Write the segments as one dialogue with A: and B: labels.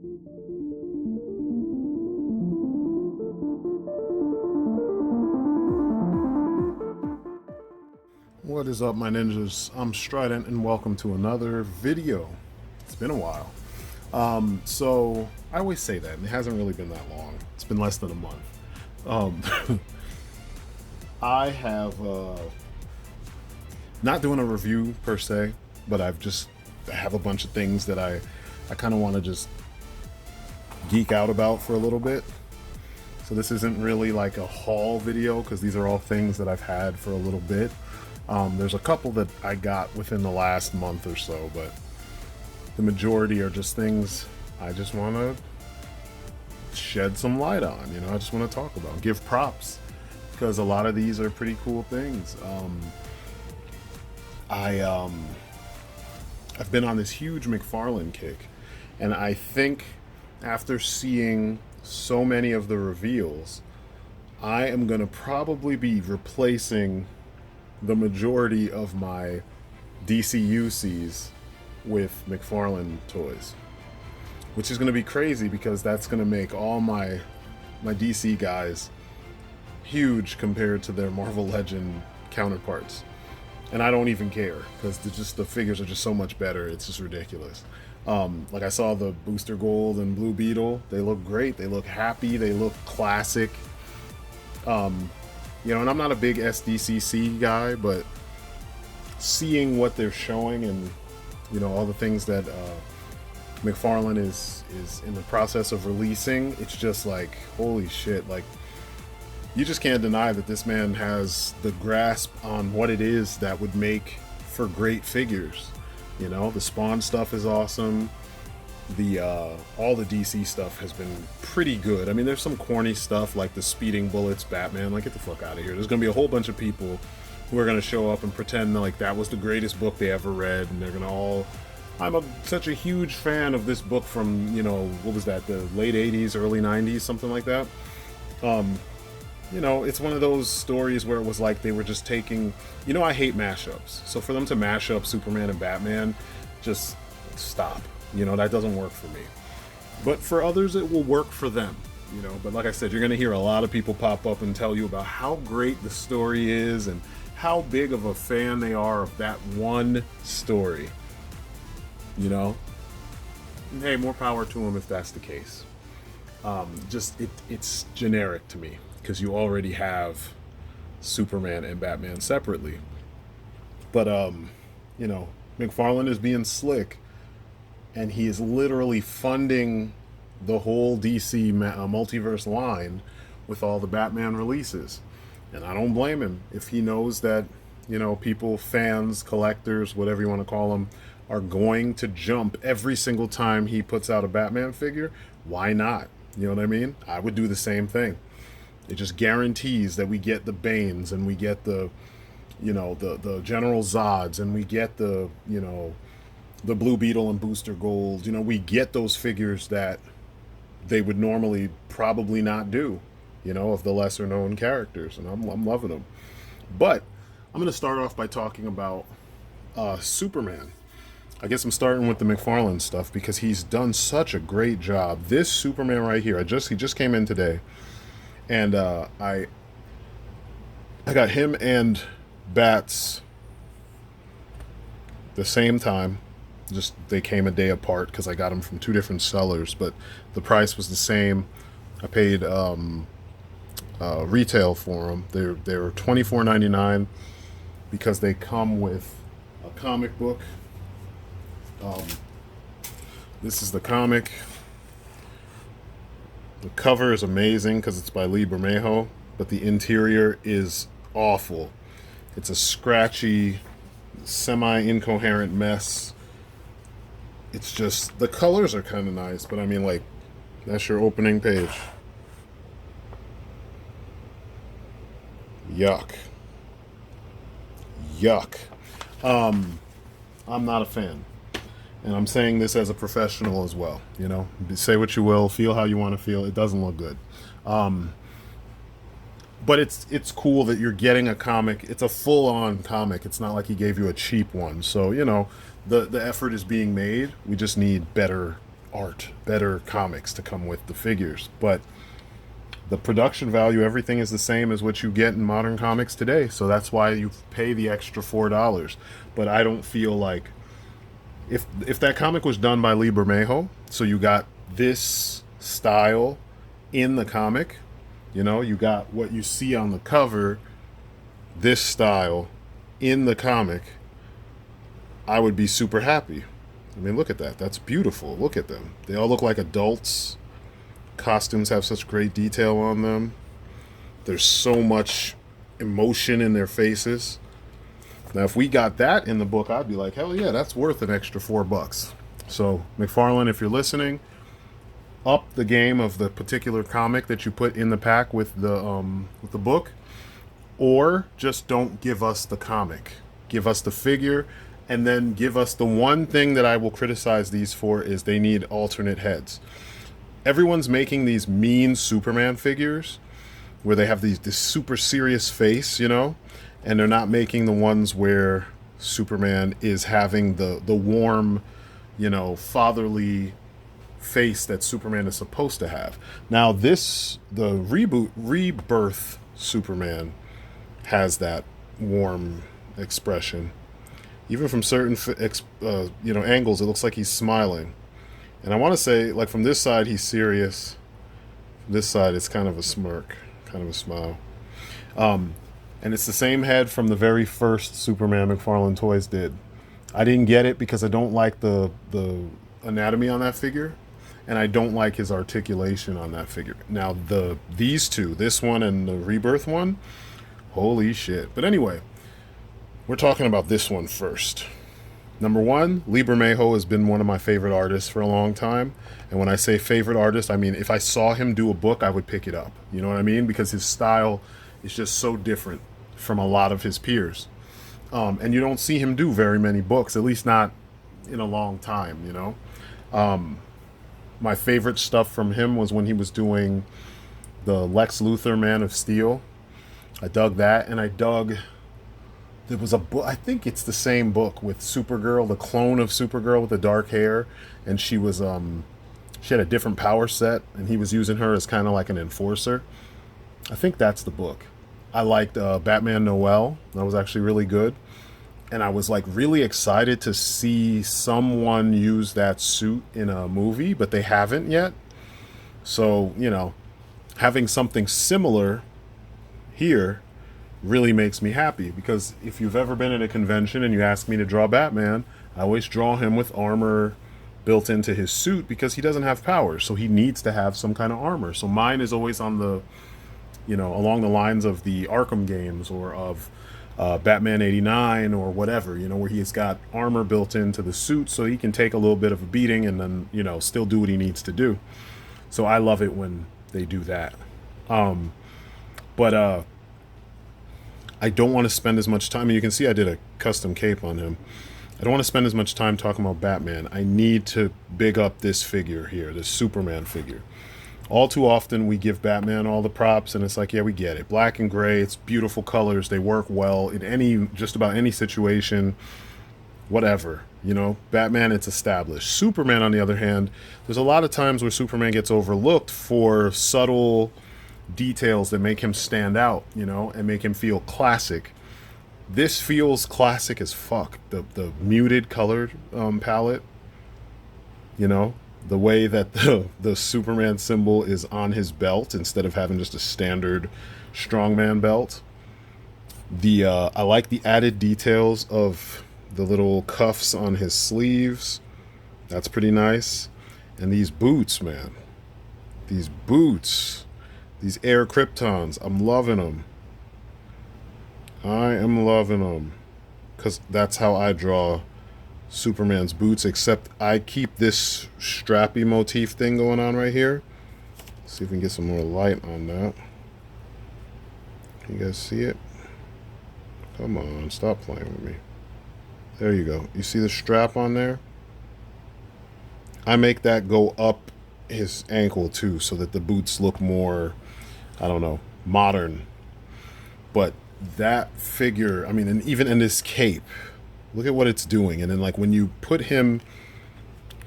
A: What is up, my ninjas? I'm Strydent and welcome to another video. It's been a while. So I always say that, and it hasn't really been that long. It's been less than a month. I have not doing a review per se, but I have a bunch of things that I kind of want to just geek out about for a little bit. So this isn't really like a haul video because these are all things that I've had for a little bit. There's a couple that I got within the last month or so, but the majority are just things I just want to shed some light on. You know, I just want to talk about, give props, because a lot of these are pretty cool things. I've been on this huge McFarlane kick, and I think after seeing so many of the reveals, I am gonna probably be replacing the majority of my DCUCs with McFarlane toys, which is going to be crazy because that's going to make all my DC guys huge compared to their Marvel Legend counterparts, and I don't even care because the figures are just so much better. It's just ridiculous. Like I saw the Booster Gold and Blue Beetle. They look great. They look happy. They look classic. You know, and I'm not a big SDCC guy, but seeing what they're showing and, you know, all the things that McFarlane is in the process of releasing, it's just like, holy shit. Like, you just can't deny that this man has the grasp on what it is that would make for great figures. You know, the Spawn stuff is awesome. All the DC stuff has been pretty good. I mean, there's some corny stuff like the speeding bullets Batman. Like, get the fuck out of here. There's gonna be a whole bunch of people who are gonna show up and pretend like that was the greatest book they ever read, and they're gonna all, such a huge fan of this book from, you know, what was that, the late 80s, early 90s, something like that. You know, it's one of those stories where it was like they were just taking, you know, I hate mashups. So for them to mash up Superman and Batman, just stop. You know, that doesn't work for me. But for others, it will work for them. You know, but like I said, you're going to hear a lot of people pop up and tell you about how great the story is and how big of a fan they are of that one story. You know? And hey, more power to them if that's the case. It's generic to me because you already have Superman and Batman separately. But, you know, McFarlane is being slick. And he is literally funding the whole DC multiverse line with all the Batman releases. And I don't blame him. If he knows that, you know, people, fans, collectors, whatever you want to call them, are going to jump every single time he puts out a Batman figure, why not? You know what I mean? I would do the same thing. It just guarantees that we get the Banes and we get the, you know, the General Zods, and we get the, you know, the Blue Beetle and Booster Gold. You know, we get those figures that they would normally probably not do, you know, of the lesser known characters, and I'm loving them. But I'm going to start off by talking about Superman. I guess I'm starting with the McFarlane stuff because he's done such a great job. This Superman right here, he just came in today, and I got him and Bats the same time. Just they came a day apart because I got them from two different sellers, but the price was the same. I paid retail for them. They were $24.99 because they come with a comic book. This is the comic. The cover is amazing because it's by Lee Bermejo, but the interior is awful. It's a scratchy, semi-incoherent mess. It's just, the colors are kind of nice, but I mean, like, that's your opening page. Yuck. I'm not a fan. And I'm saying this as a professional as well, you know? Say what you will, feel how you want to feel. It doesn't look good. But it's cool that you're getting a comic. It's a full-on comic. It's not like he gave you a cheap one. So, you know, the effort is being made. We just need better art, better comics to come with the figures. But the production value, everything is the same as what you get in modern comics today. So that's why you pay the extra $4. But I don't feel like if that comic was done by Lee Bermejo, so you got this style in the comic, you know, you got what you see on the cover, this style in the comic, I would be super happy. I mean, look at that. That's beautiful. Look at them. They all look like adults. Costumes have such great detail on them. There's so much emotion in their faces. Now, if we got that in the book, I'd be like, hell yeah, that's worth an extra $4. So, McFarlane, if you're listening, up the game of the particular comic that you put in the pack with the book, or just don't give us the comic. Give us the figure, and then give us the one thing that I will criticize these for is they need alternate heads. Everyone's making these mean Superman figures where they have this super serious face, you know, and they're not making the ones where Superman is having the warm, you know, fatherly face that Superman is supposed to have. Now the rebirth Superman has that warm expression. Even from certain angles, it looks like he's smiling. And I want to say, like, from this side, he's serious. From this side, it's kind of a smirk, kind of a smile. And it's the same head from the very first Superman McFarlane Toys did. I didn't get it because I don't like the anatomy on that figure, and I don't like his articulation on that figure. Now, these two, this one and the Rebirth one, holy shit. But anyway, we're talking about this one first. Number one, Lee Bermejo has been one of my favorite artists for a long time. And when I say favorite artist, I mean, if I saw him do a book, I would pick it up. You know what I mean? Because his style is just so different from a lot of his peers. And you don't see him do very many books, at least not in a long time, you know? My favorite stuff from him was when he was doing the Lex Luthor Man of Steel. I dug that, and I dug... There was a book, I think it's the same book with Supergirl, the clone of Supergirl with the dark hair, and she was she had a different power set, and he was using her as kind of like an enforcer. I think that's the book. I liked Batman Noel. That was actually really good. And I was like really excited to see someone use that suit in a movie, but they haven't yet. So, you know, having something similar here really makes me happy, because if you've ever been at a convention and you ask me to draw Batman, I always draw him with armor built into his suit because he doesn't have powers, so he needs to have some kind of armor. So mine is always on the, you know, along the lines of the Arkham games or of Batman 89 or whatever, you know, where he's got armor built into the suit so he can take a little bit of a beating and then, you know, still do what he needs to do. So I love it when they do that. But I don't want to spend as much time, and you can see I did a custom cape on him. I don't want to spend as much time talking about Batman. I need to big up this figure here, this Superman figure. All too often we give Batman all the props, and it's like, yeah, we get it. Black and gray, it's beautiful colors, they work well in just about any situation, whatever. You know, Batman, it's established. Superman, on the other hand, there's a lot of times where Superman gets overlooked for subtle details that make him stand out, you know, and make him feel classic. This feels classic as fuck. The muted color palette, you know, the way that the Superman symbol is on his belt instead of having just a standard strongman belt. I like the added details of the little cuffs on his sleeves. That's pretty nice. And these boots, man. These boots. These Air Kryptons, I'm loving them. I am loving them. Because that's how I draw Superman's boots, except I keep this strappy motif thing going on right here. Let's see if we can get some more light on that. Can you guys see it? Come on, stop playing with me. There you go. You see the strap on there? I make that go up his ankle too, so that the boots look more, I don't know, modern. But that figure, I mean, and even in this cape, look at what it's doing. And then like when you put him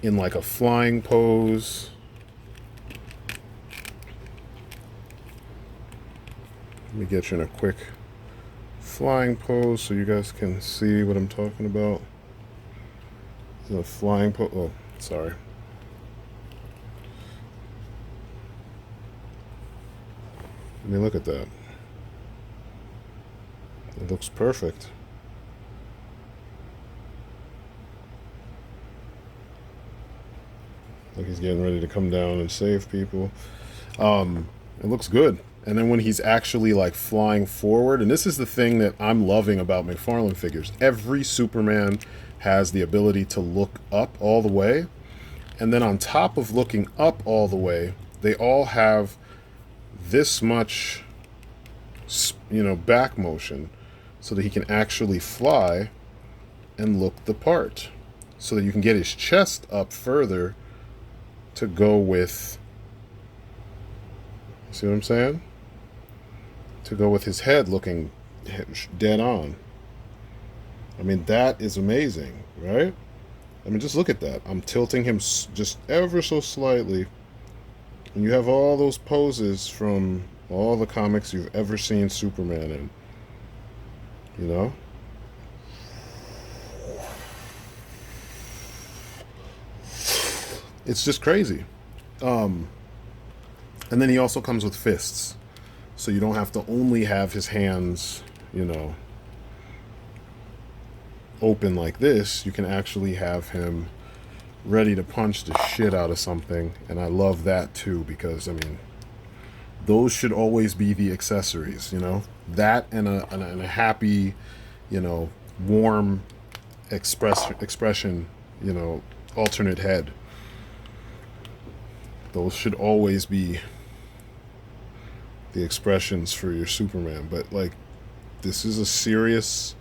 A: in like a flying pose. Let me get you in a quick flying pose so you guys can see what I'm talking about. The flying pose. Oh, sorry. I mean, look at that. It looks perfect. Like he's getting ready to come down and save people. It looks good. And then when he's actually like flying forward, and this is the thing that I'm loving about McFarlane figures. Every Superman has the ability to look up all the way. And then on top of looking up all the way, they all have this much, back motion so that he can actually fly and look the part. So that you can get his chest up further to go with, see what I'm saying? To go with his head looking dead on. I mean, that is amazing, right? I mean, just look at that. I'm tilting him just ever so slightly. And you have all those poses from all the comics you've ever seen Superman in. You know? It's just crazy. And then he also comes with fists. So you don't have to only have his hands, open like this. You can actually have him ready to punch the shit out of something. And I love that too, because, I mean, those should always be the accessories, That and a happy, warm expression, alternate head. Those should always be the expressions for your Superman. But like, this is a serious,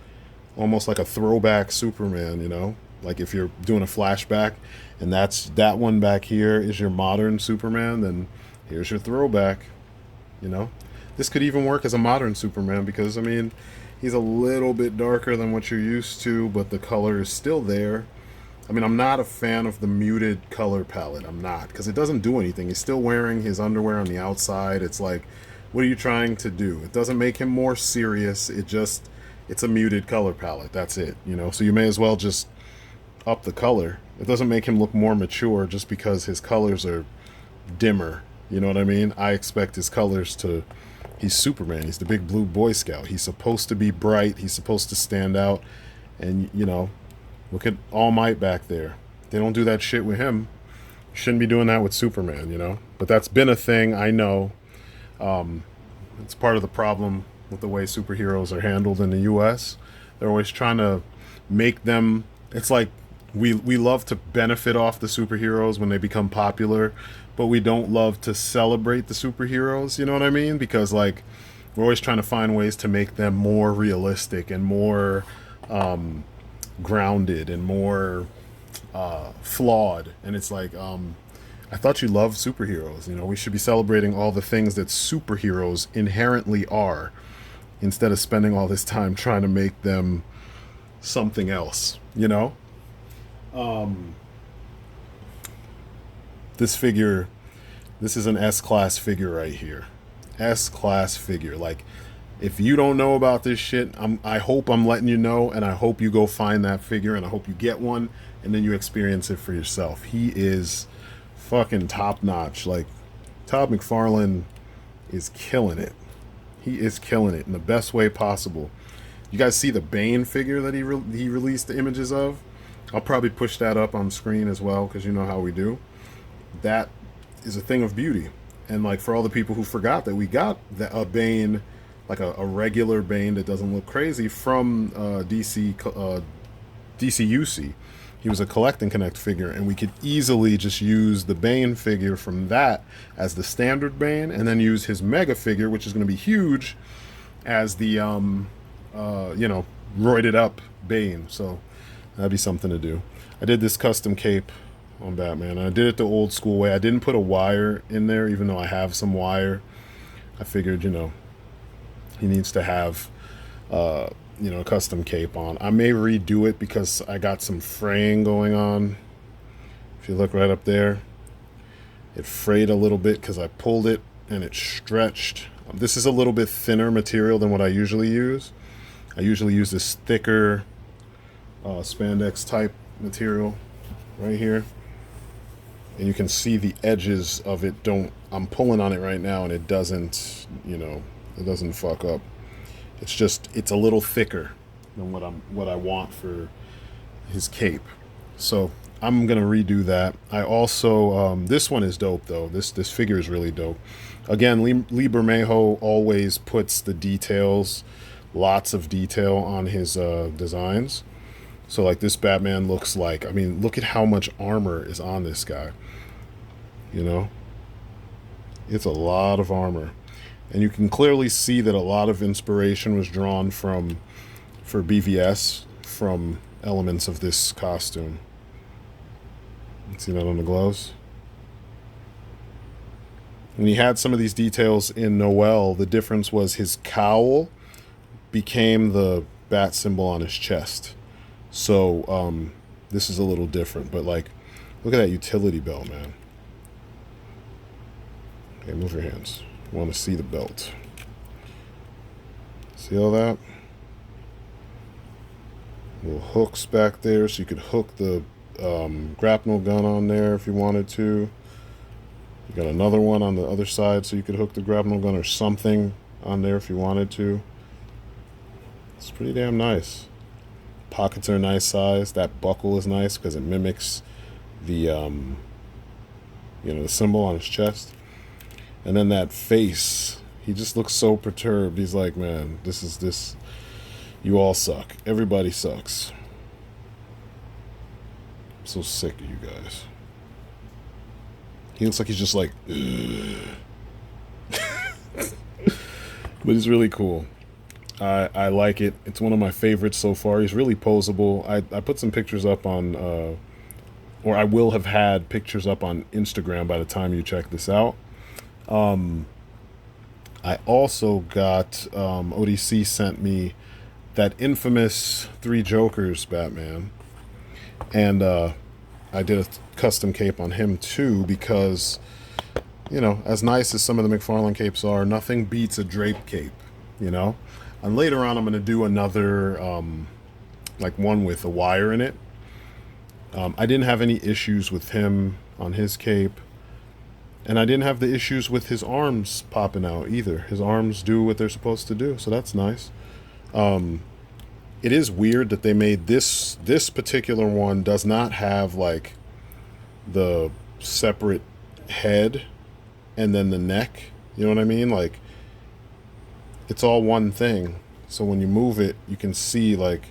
A: almost like a throwback Superman, like if you're doing a flashback and that one back here is your modern Superman, then here's your throwback. This could even work as a modern Superman, because I mean, he's a little bit darker than what you're used to, but the color is still there. I mean, I'm not a fan of the muted color palette. I'm not, because it doesn't do anything. He's still wearing his underwear on the outside. It's like, what are you trying to do? It doesn't make him more serious. It's a muted color palette. That's it, So you may as well just up the color. It doesn't make him look more mature just because his colors are dimmer. You know what I mean? I expect his colors to... He's Superman. He's the big blue Boy Scout. He's supposed to be bright. He's supposed to stand out. And, look at All Might back there. They don't do that shit with him. Shouldn't be doing that with Superman, But that's been a thing, I know. It's part of the problem with the way superheroes are handled in the U.S. They're always trying to make them... It's like we love to benefit off the superheroes when they become popular, but we don't love to celebrate the superheroes, you know what I mean? Because, like, we're always trying to find ways to make them more realistic and more grounded and more flawed. And it's like, I thought you loved superheroes. We should be celebrating all the things that superheroes inherently are, instead of spending all this time trying to make them something else, This figure, this is an S-class figure right here. S-class figure. Like, if you don't know about this shit, I hope I'm letting you know, and I hope you go find that figure, and I hope you get one, and then you experience it for yourself. He is fucking top-notch. Like, Todd McFarlane is killing it. He is killing it in the best way possible. You guys see the Bane figure that he released the images of? I'll probably push that up on screen as well, because you know how we do. That is a thing of beauty. And like, for all the people who forgot that we got a Bane, like a regular Bane that doesn't look crazy, from DCUC. He was a Collect and Connect figure, and we could easily just use the Bane figure from that as the standard Bane, and then use his Mega figure, which is going to be huge, as the roided up Bane. So that'd be something to do. I did this custom cape on Batman, and I did it the old school way. I didn't put a wire in there, even though I have some wire. I figured, he needs to have a custom cape on. I may redo it because I got some fraying going on If you look right up there, it frayed a little bit because I pulled it and it stretched. This is a little bit thinner material than what I usually use. I usually use this thicker spandex type material right here. And you can see the edges of it I'm pulling on it right now and it doesn't, it doesn't fuck up. It's a little thicker than what I want for his cape. So I'm gonna redo that. I also this one is dope though. This figure is really dope. Again, Lee Bermejo always puts the details, lots of detail on his designs. So like this Batman looks like, look at how much armor is on this guy. It's a lot of armor. And you can clearly see that a lot of inspiration was drawn for BVS from elements of this costume. See that on the gloves? When he had some of these details in Noel, the difference was his cowl became the bat symbol on his chest. So this is a little different, but like, look at that utility belt, man. Okay, move your hands. I want to see the belt. See all that? Little hooks back there, so you could hook the grapnel gun on there if you wanted to. You got another one on the other side, so you could hook the grapnel gun or something on there if you wanted to. It's pretty damn nice. Pockets are a nice size. That buckle is nice because it mimics the the symbol on his chest. And then that face, he just looks so perturbed. He's like, man, this. You all suck. Everybody sucks. I'm so sick of you guys. He looks like he's just like, but he's really cool. I like it. It's one of my favorites so far. He's really posable. I put some pictures up on, or I will have had pictures up on Instagram by the time you check this out. I also got, ODC sent me that infamous Three Jokers Batman. And I did a custom cape on him too because, as nice as some of the McFarlane capes are, nothing beats a drape cape, And later on I'm going to do another, like one with a wire in it. I didn't have any issues with him on his cape. And I didn't have the issues with his arms popping out either. His arms do what they're supposed to do, so that's nice. It is weird that they made this particular one does not have like the separate head and then the neck. You know what I mean? Like it's all one thing. So when you move it, you can see like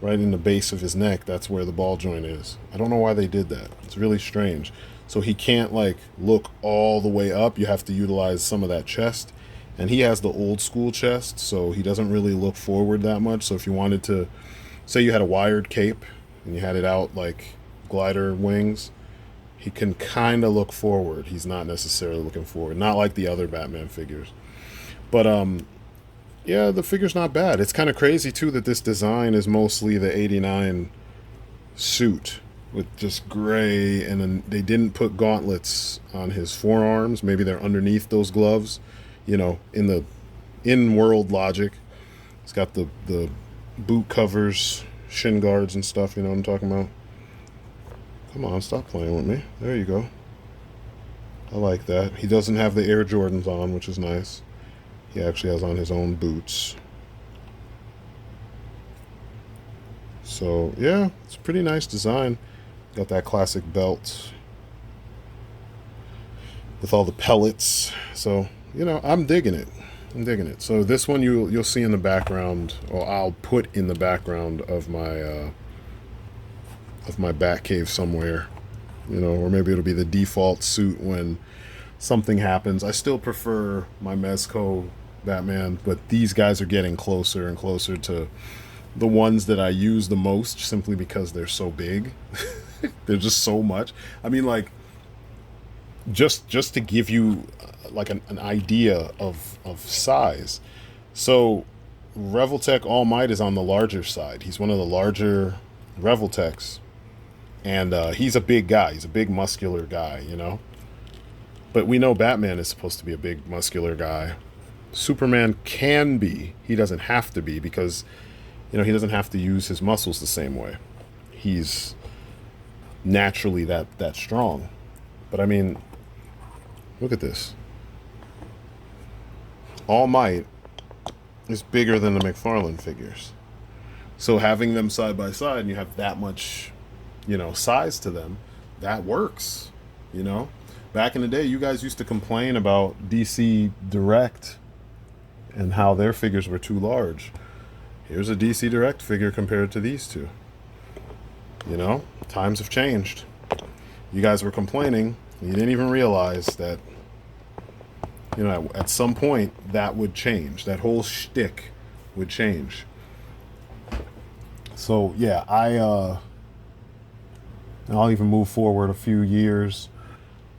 A: right in the base of his neck, that's where the ball joint is. I don't know why they did that. It's really strange. So he can't like look all the way up. You have to utilize some of that chest. And he has the old school chest, so he doesn't really look forward that much. So if you wanted to, say you had a wired cape and you had it out like glider wings, he can kind of look forward. He's not necessarily looking forward. Not like the other Batman figures. But yeah, the figure's not bad. It's kind of crazy too that this design is mostly the 89 suit with just gray, and then they didn't put gauntlets on his forearms. Maybe they're underneath those gloves, in world logic. It's got the boot covers, shin guards and stuff, you know what I'm talking about? Come on, stop playing with me. There you go. I like that. He doesn't have the Air Jordans on, which is nice. He actually has on his own boots. So yeah, it's a pretty nice design. Got that classic belt with all the pellets. So, I'm digging it. So this one you'll see in the background, or I'll put in the background of my Batcave somewhere. Or maybe it'll be the default suit when something happens. I still prefer my Mezco Batman, but these guys are getting closer and closer to the ones that I use the most, simply because they're so big. They're just so much. Like, just to give you like an idea of size. So Revoltech All Might is on the larger side. He's one of the larger Revoltechs. And he's a big guy. He's a big muscular guy, you know. But we know Batman is supposed to be a big muscular guy. Superman can be. He doesn't have to be because, you know, he doesn't have to use his muscles the same way. He's naturally that strong. But I mean, look at this. All Might is bigger than the McFarlane figures. So having them side by side and you have that much, you know, size to them, that works, you know? Back in the day, you guys used to complain about DC Direct and how their figures were too large. Here's a DC Direct figure compared to these two. You know, times have changed. You guys were complaining, and you didn't even realize that, you know, at some point that would change. That whole shtick would change. So yeah, I'll even move forward a few years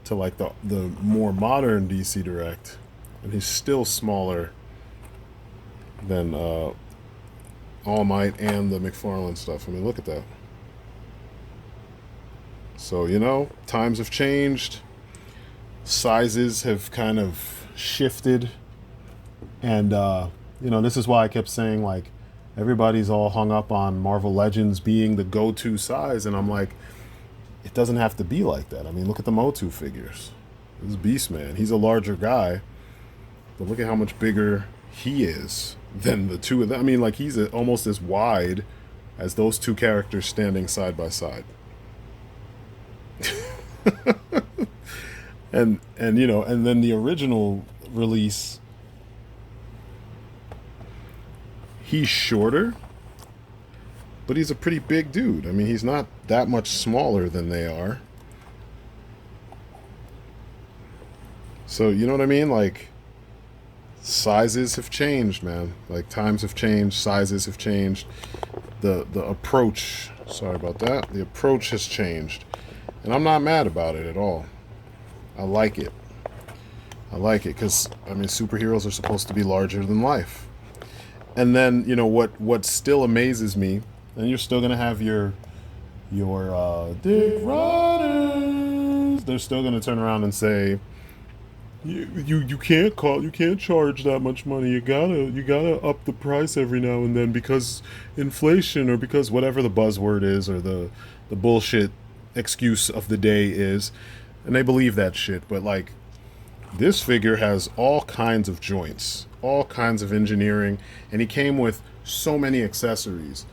A: to like the more modern DC Direct, and he's still smaller than All Might and the McFarlane stuff. I mean, look at that. So, you know, times have changed, sizes have kind of shifted, and you know, this is why I kept saying like everybody's all hung up on Marvel Legends being the go-to size, and I'm like, it doesn't have to be like that. I mean, look at the Motu figures. This is Beastman. He's a larger guy, but look at how much bigger he is than the two of them. I mean, like, he's almost as wide as those two characters standing side by side. and you know, and then the original release, he's shorter, but he's a pretty big dude. I mean, he's not that much smaller than they are. So, you know what I mean? Like, sizes have changed, man. Like, times have changed, sizes have changed. The approach, sorry about that. The approach has changed. And I'm not mad about it at all. I like it. I like it because, I mean, superheroes are supposed to be larger than life. And then, you know, what still amazes me, and you're still gonna have your dick riders. They're still gonna turn around and say, you can't charge that much money. You gotta up the price every now and then because inflation or because whatever the buzzword is or the bullshit excuse of the day is, and they believe that shit. But like, this figure has all kinds of joints, all kinds of engineering, and he came with so many accessories.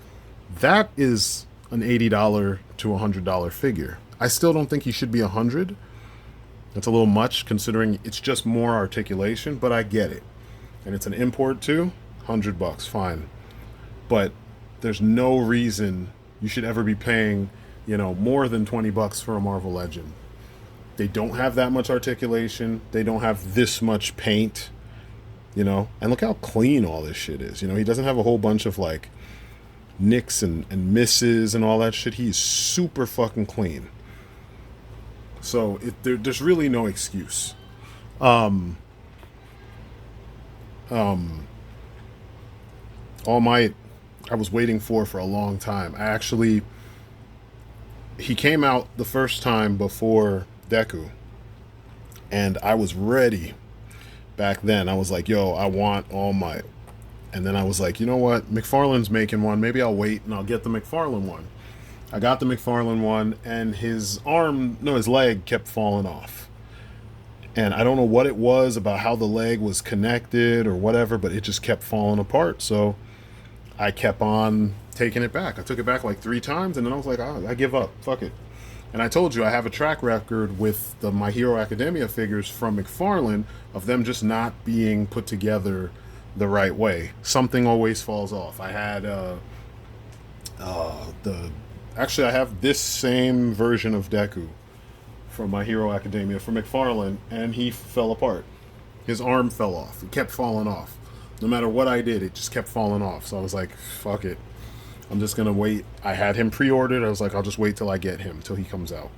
A: That is an $80 to $100 figure. I still don't think he should be $100. That's a little much considering it's just more articulation, but I get it. And it's an import too. $100, fine. But there's no reason you should ever be paying, you know, more than $20 for a Marvel Legend. They don't have that much articulation. They don't have this much paint, you know. And look how clean all this shit is. You know, he doesn't have a whole bunch of like nicks and misses and all that shit. He's super fucking clean. So there's really no excuse. All Might, I was waiting for a long time. He came out the first time before Deku, and I was ready back then. I was like, yo, I want All Might. And then I was like, you know what? McFarlane's making one. Maybe I'll wait and I'll get the McFarlane one. I got the McFarlane one, and his leg kept falling off. And I don't know what it was about how the leg was connected or whatever, but it just kept falling apart. So I kept on taking it back. I took it back like 3 times, and then I was like, I give up. Fuck it. And I told you I have a track record with the My Hero Academia figures from McFarlane of them just not being put together the right way. Something always falls off. I had I have this same version of Deku from My Hero Academia from McFarlane, and he fell apart. His arm fell off. It kept falling off. No matter what I did, it just kept falling off. So I was like, fuck it. I'm just going to wait. I had him pre-ordered. I was like, I'll just wait till I get him, till he comes out.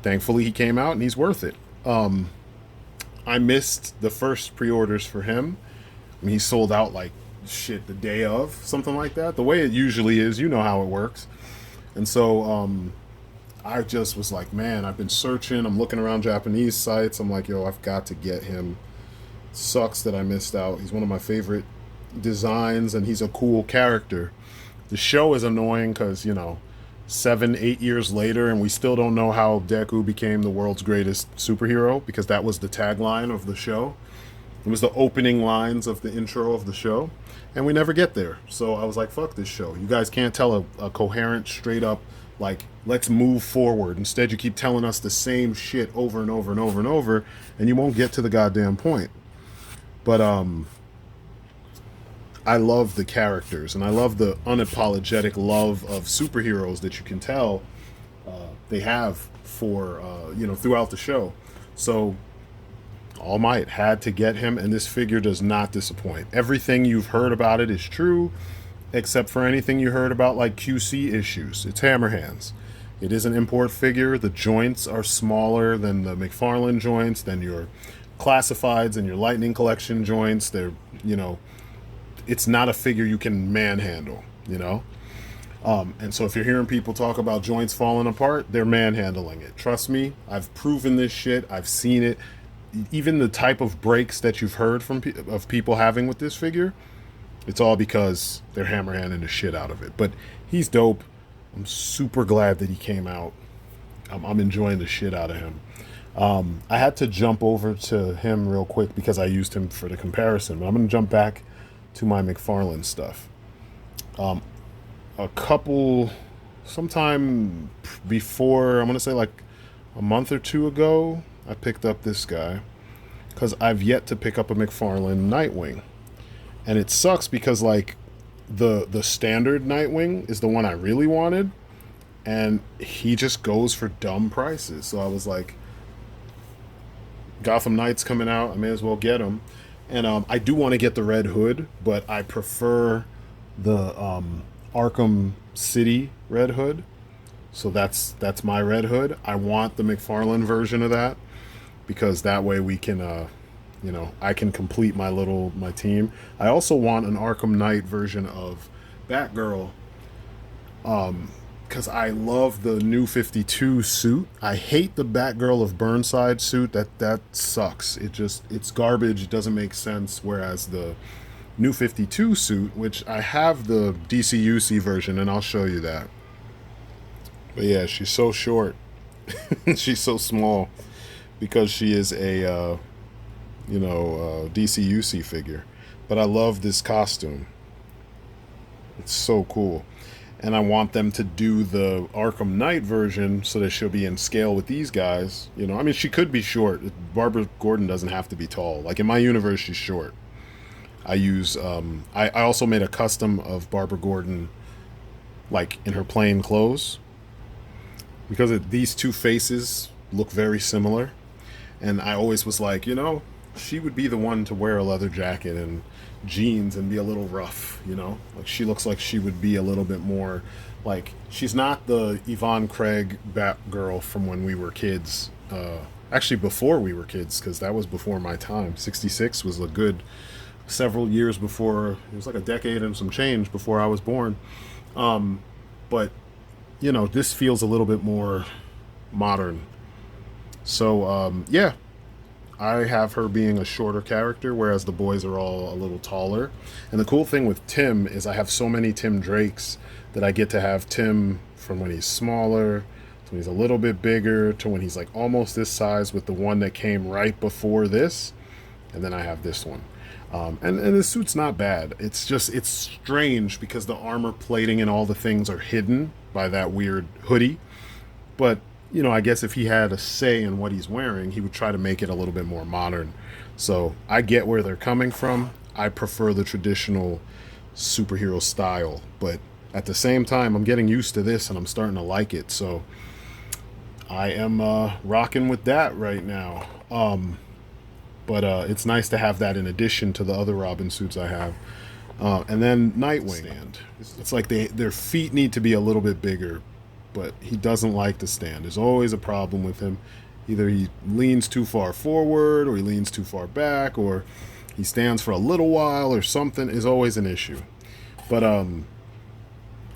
A: Thankfully, he came out, and he's worth it. I missed the first pre-orders for him. I mean, he sold out like shit the day of, something like that. The way it usually is, you know how it works. And so I just was like, man, I've been searching. I'm looking around Japanese sites. I'm like, yo, I've got to get him. Sucks that I missed out. He's one of my favorite designs, and he's a cool character. The show is annoying because, 7, 8 years later, and we still don't know how Deku became the world's greatest superhero, because that was the tagline of the show. It was the opening lines of the intro of the show, and we never get there. So I was like, fuck this show. You guys can't tell a coherent, straight up, like, let's move forward. Instead, you keep telling us the same shit over and over and over and over, and you won't get to the goddamn point. But I love the characters, and I love the unapologetic love of superheroes that you can tell they have for throughout the show. So All Might had to get him, and this figure does not disappoint. Everything you've heard about it is true, except for anything you heard about like QC issues. It's Hammer Hands. It is an import figure. The joints are smaller than the McFarlane joints, than your classifieds and your Lightning Collection joints. They're, it's not a figure you can manhandle, and so if you're hearing people talk about joints falling apart, they're manhandling it. Trust me, I've proven this shit. I've seen it. Even the type of breaks that you've heard from of people having with this figure, it's all because they're hammer handing the shit out of it. But he's dope. I'm super glad that he came out. I'm enjoying the shit out of him. I had to jump over to him real quick because I used him for the comparison, but I'm going to jump back to my McFarlane stuff. Sometime before, I'm going to say like a month or two ago, I picked up this guy because I've yet to pick up a McFarlane Nightwing. And it sucks because like the standard Nightwing is the one I really wanted, and he just goes for dumb prices. So I was like, Gotham Knights coming out, I may as well get him. And I do want to get the Red Hood, but I prefer the Arkham City Red Hood. So that's my Red Hood. I want the McFarlane version of that, because that way we can, I can complete my team. I also want an Arkham Knight version of Batgirl, because I love the new 52 suit. I hate the Batgirl of Burnside suit. That sucks. It's garbage. It doesn't make sense. Whereas the new 52 suit, which I have the DCUC version, and I'll show you that. But yeah, she's so short. She's so small because she is a, DCUC figure. But I love this costume. It's so cool. And I want them to do the Arkham Knight version so that she'll be in scale with these guys. She could be short. Barbara Gordon doesn't have to be tall. Like in my universe, she's short. I use, I also made a custom of Barbara Gordon, like in her plain clothes, because these two faces look very similar. And I always was like, she would be the one to wear a leather jacket and jeans and be a little rough, like she looks like she would be a little bit more like, she's not the Yvonne Craig Batgirl from when we were kids, actually before we were kids, because that was before my time. 66 was a good several years before. It was like a decade and some change before I was born. But this feels a little bit more modern. So yeah, I have her being a shorter character, whereas the boys are all a little taller. And the cool thing with Tim is I have so many Tim Drakes that I get to have Tim from when he's smaller to when he's a little bit bigger to when he's like almost this size with the one that came right before this. And then I have this one. And the suit's not bad. It's strange because the armor plating and all the things are hidden by that weird hoodie. But I guess if he had a say in what he's wearing, he would try to make it a little bit more modern. So I get where they're coming from. I prefer the traditional superhero style, but at the same time, I'm getting used to this and I'm starting to like it. So I am rocking with that right now. But it's nice to have that in addition to the other Robin suits I have. And then Nightwing. It's like their feet need to be a little bit bigger, but he doesn't like to stand. There's always a problem with him. Either he leans too far forward, or he leans too far back, or he stands for a little while, or something is always an issue. But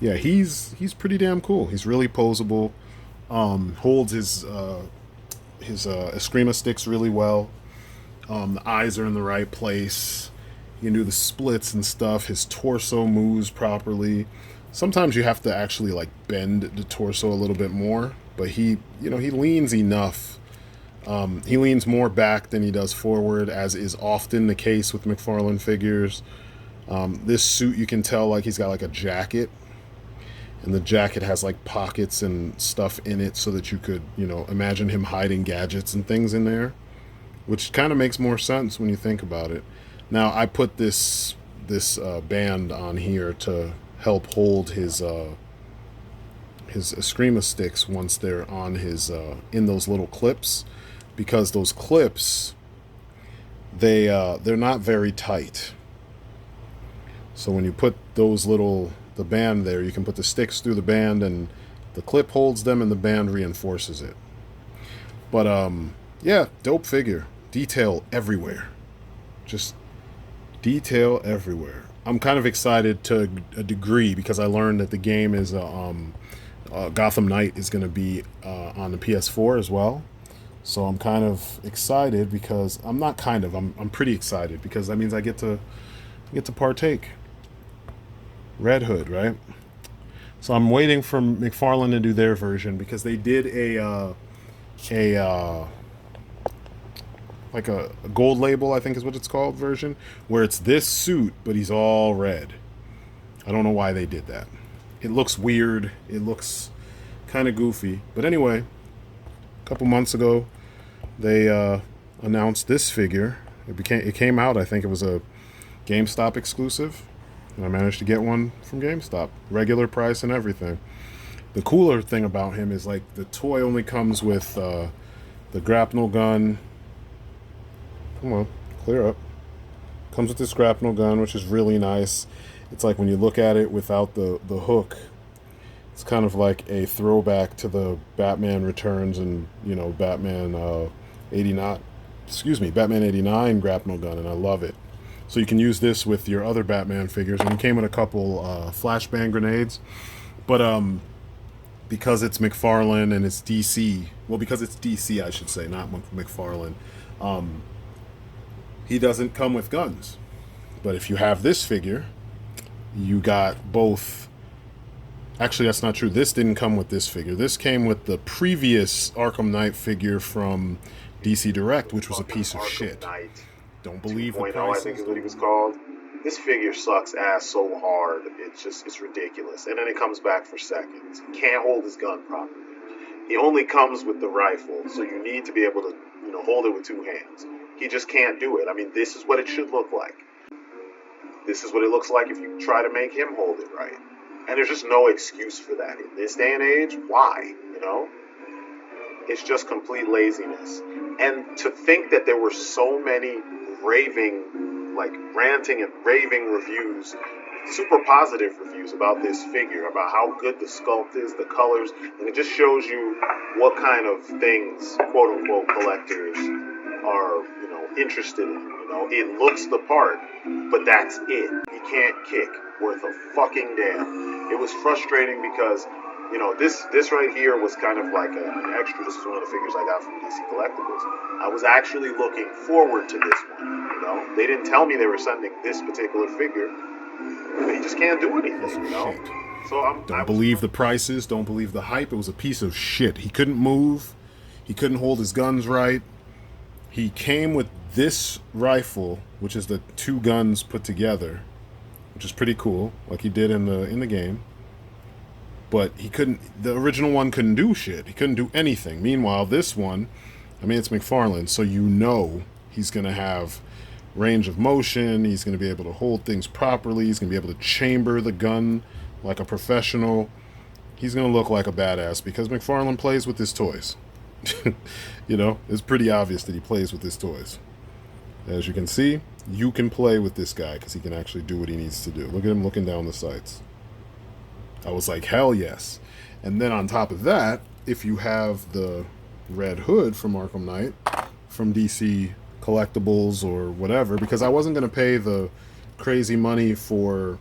A: yeah, he's pretty damn cool. He's really posable. Holds his Eskrima sticks really well. The eyes are in the right place. He can do the splits and stuff. His torso moves properly. Sometimes you have to actually like bend the torso a little bit more, but he leans enough. He leans more back than he does forward, as is often the case with McFarlane figures. This suit, you can tell like he's got like a jacket, and the jacket has like pockets and stuff in it so that you could, imagine him hiding gadgets and things in there, which kind of makes more sense when you think about it. Now, I put this band on here to help hold his Eskrima sticks once they're on his in those little clips, because those clips, they're not very tight. So when you put the band there, you can put the sticks through the band, and the clip holds them and the band reinforces it. But yeah, dope figure. Detail everywhere. Just detail everywhere. I'm kind of excited to a degree because I learned that the game is Gotham Knight is going to be on the PS4 as well. So I'm kind of excited because I'm pretty excited because that means I get to partake. Red Hood, right? So I'm waiting for McFarlane to do their version because they did a gold label, I think is what it's called, version, where it's this suit, but he's all red. I don't know why they did that. It looks weird. It looks kind of goofy. But anyway, a couple months ago, they announced this figure. It came out, I think it was a GameStop exclusive. And I managed to get one from GameStop. Regular price and everything. The cooler thing about him is like the toy only comes with the grapnel gun. Come on, clear up. Comes with this grapnel gun, which is really nice. It's like when you look at it without the hook, it's kind of like a throwback to the Batman Returns and, Batman 89 grapnel gun, and I love it. So you can use this with your other Batman figures, and it came with a couple flashbang grenades. But because it's McFarlane and it's DC, well, because it's DC, I should say, not McFarlane, he doesn't come with guns. But if you have this figure, you got both. Actually, that's not true. This didn't come with this figure. This came with the previous Arkham Knight figure from DC Direct, which was a piece of shit. Don't believe the prices. I think is what he was called. This figure sucks ass so hard. It's ridiculous. And then it comes back for seconds. He can't hold his gun properly. He only comes with the rifle, so you need to be able to, hold it with two hands. He just can't do it. I mean, this is what it should look like. This is what it looks like if you try to make him hold it right. And there's just no excuse for that. In this day and age, why? It's just complete laziness. And to think that there were so many ranting and raving reviews, super positive reviews about this figure, about how good the sculpt is, the colors, and it just shows you what kind of things, quote unquote, collectors are, interested in. It looks the part, but that's it. He can't kick worth a fucking damn. It was frustrating because, this right here was kind of like an extra. This is one of the figures I got from DC Collectibles. I was actually looking forward to this one. They didn't tell me they were sending this particular figure. But he just can't do anything,
B: Shit.
A: So
B: don't believe the prices. Don't believe the hype. It was a piece of shit. He couldn't move. He couldn't hold his guns right. He came with this rifle, which is the two guns put together, which is pretty cool, like he did in the game. But the original one couldn't do shit. He couldn't do anything. Meanwhile, this one, it's McFarlane, so he's going to have range of motion. He's going to be able to hold things properly. He's going to be able to chamber the gun like a professional. He's going to look like a badass because McFarlane plays with his toys. It's pretty obvious that he plays with his toys. As you can see, you can play with this guy because he can actually do what he needs to do. Look at him looking down the sights. I was like, hell yes. And then on top of that, if you have the Red Hood from Arkham Knight, from DC Collectibles or whatever, because I wasn't going to pay the crazy money for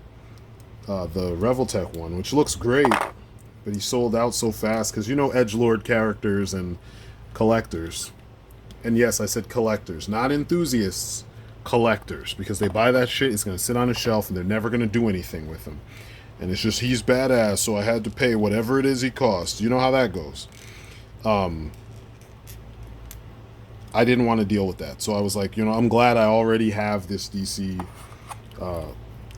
B: the Revoltech one, which looks great, but he sold out so fast because, you know, edgelord characters and collectors. And yes, I said collectors, not enthusiasts, collectors, because they buy that shit, it's going to sit on a shelf and they're never going to do anything with him. And it's just, he's badass, so I had to pay whatever it is he costs. You know how that goes. I didn't want to deal with that. So I was like, you know, I'm glad I already have this DC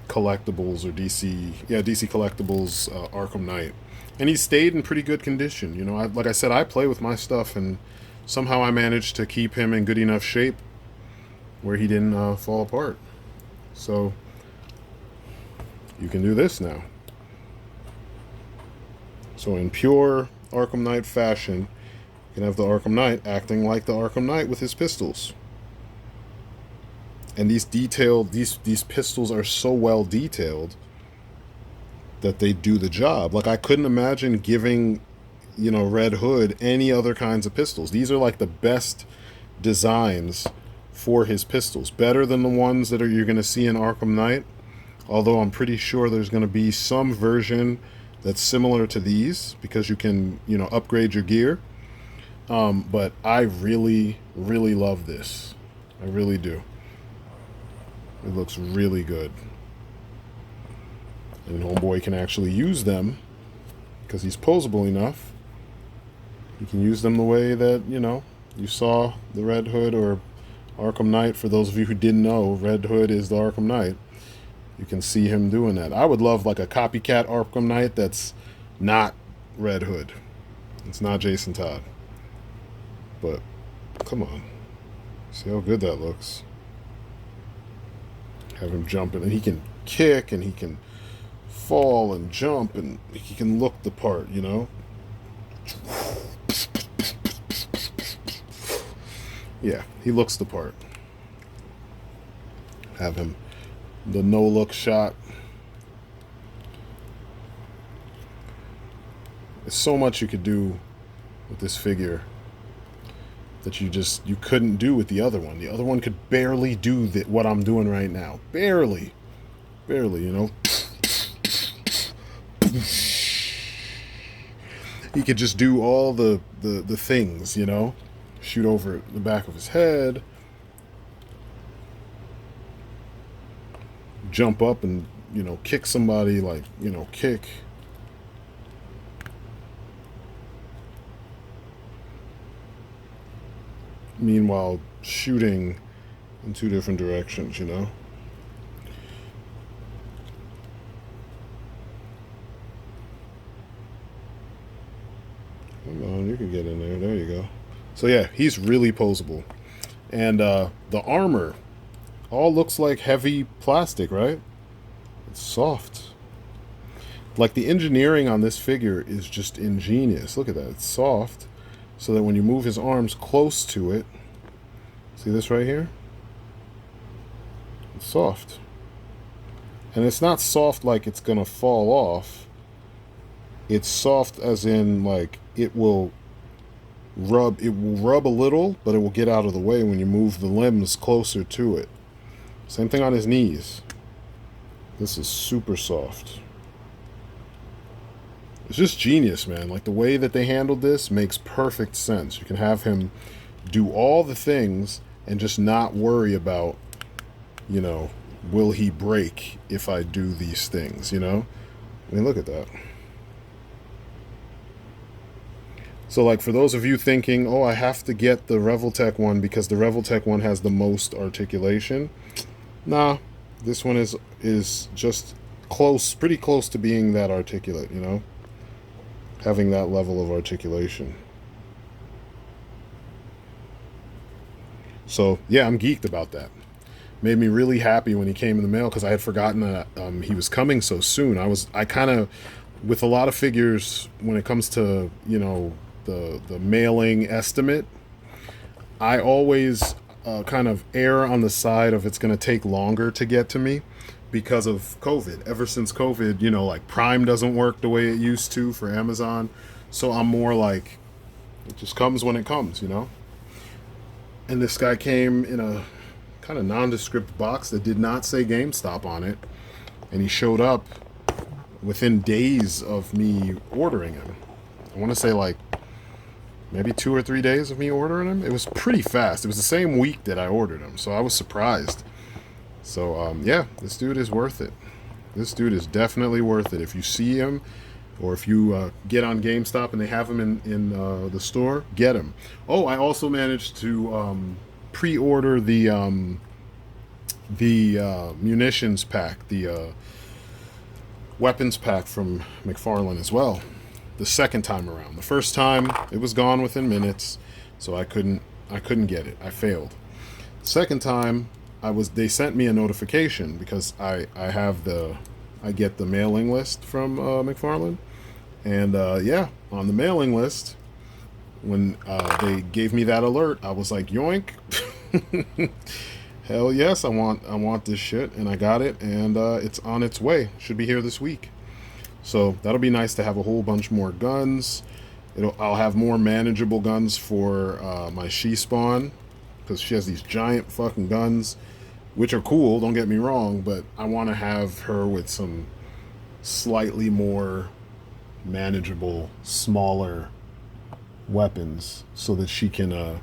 B: collectibles or DC collectibles Arkham Knight. And he stayed in pretty good condition. You know, like I said, I play with my stuff, and somehow I managed to keep him in good enough shape where he didn't fall apart. So you can do this now. So in pure Arkham Knight fashion, you can have the Arkham Knight acting like the Arkham Knight with his pistols. And these pistols are so well detailed that they do the job. Like, I couldn't imagine giving, you know, Red Hood any other kinds of pistols. These are like the best designs for his pistols. Better than the ones that you're going to see in Arkham Knight. Although I'm pretty sure there's going to be some version that's similar to these, because you can, you know, upgrade your gear. But I really, really love this. I really do. It looks really good. And homeboy can actually use them because he's posable enough. He can use them the way that, you know, you saw the Red Hood or Arkham Knight. For those of you who didn't know, Red Hood is the Arkham Knight. You can see him doing that. I would love like a copycat Arkham Knight that's not Red Hood. It's not Jason Todd. But come on. See how good that looks. Have him jumping, and he can kick, and he can fall and jump, and he can look the part, you know? Yeah, he looks the part. Have him, the no-look shot. There's so much you could do with this figure that you couldn't do with the other one. The other one could barely do what I'm doing right now. Barely, you know? He could just do all the things, you know? Shoot over the back of his head. Jump up and, you know, kick somebody, like, you know, kick. Meanwhile, shooting in two different directions, you know? Come on, you can get in there. There you go. So yeah, he's really posable. And the armor all looks like heavy plastic, right? It's soft. Like, the engineering on this figure is just ingenious. Look at that. It's soft, so that when you move his arms close to it, see this right here? It's soft. And it's not soft like it's gonna fall off. It's soft as in, like, it will rub a little, but it will get out of the way when you move the limbs closer to it. Same thing on his knees. This is super soft. It's just genius, man. Like, the way that they handled this makes perfect sense. You can have him do all the things and just not worry about, you know, will he break if I do these things, you know? I mean, look at that. So, like, for those of you thinking, oh, I have to get the Revoltech one because the Revoltech one has the most articulation. Nah, this one is just close, pretty close to being that articulate, you know? Having that level of articulation. So, yeah, I'm geeked about that. Made me really happy when he came in the mail, because I had forgotten that he was coming so soon. I kind of, with a lot of figures, when it comes to, you know, the mailing estimate, I always kind of err on the side of it's going to take longer to get to me because of COVID. Ever since COVID, you know, like, Prime doesn't work the way it used to for Amazon. So I'm more like, it just comes when it comes, you know? And this guy came in a kind of nondescript box that did not say GameStop on it. And he showed up within days of me ordering him. I want to say like maybe 2 or 3 days of me ordering him. It was pretty fast. It was the same week that I ordered him, so I was surprised. So yeah, this dude is worth it. This dude is definitely worth it. If you see him, or if you get on GameStop and they have him in the store, get him. Oh, I also managed to pre-order the munitions pack, the weapons pack from McFarlane as well. The second time around. The first time it was gone within minutes, so I couldn't get it. I failed. Second time they sent me a notification because I get the mailing list from McFarlane, and yeah, on the mailing list, when they gave me that alert, I was like, yoink. Hell yes, I want this shit, and I got it, and it's on its way. Should be here this week. So that'll be nice to have a whole bunch more guns. I'll have more manageable guns for my she spawn, because she has these giant fucking guns, which are cool, don't get me wrong, but I want to have her with some slightly more manageable, smaller weapons, so that she can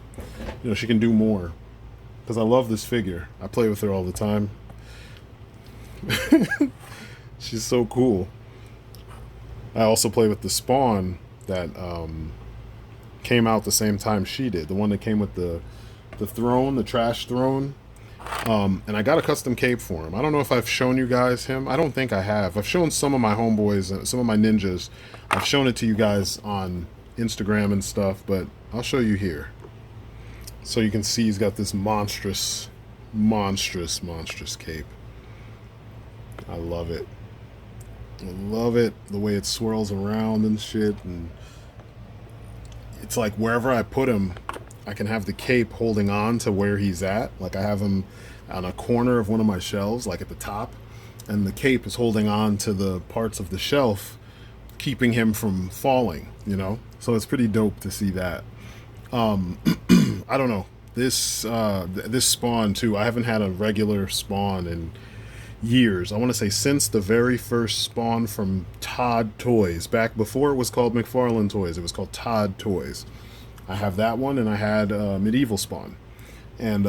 B: she can do more. Because I love this figure. I play with her all the time. She's so cool. I also play with the spawn that came out the same time she did. The one that came with the throne, the trash throne. And I got a custom cape for him. I don't know if I've shown you guys him. I don't think I have. I've shown some of my homeboys, some of my ninjas. I've shown it to you guys on Instagram and stuff, but I'll show you here. So you can see he's got this monstrous cape. I love it. I love it, the way it swirls around and shit, and it's like wherever I put him, I can have the cape holding on to where he's at. Like I have him on a corner of one of my shelves, like at the top, and the cape is holding on to the parts of the shelf, keeping him from falling, So it's pretty dope to see that. I don't know. This spawn too, I haven't had a regular spawn in years. I want to say since the very first spawn from Todd Toys, back before it was called McFarlane Toys, it was called Todd Toys. I have that one, and I had Medieval Spawn, and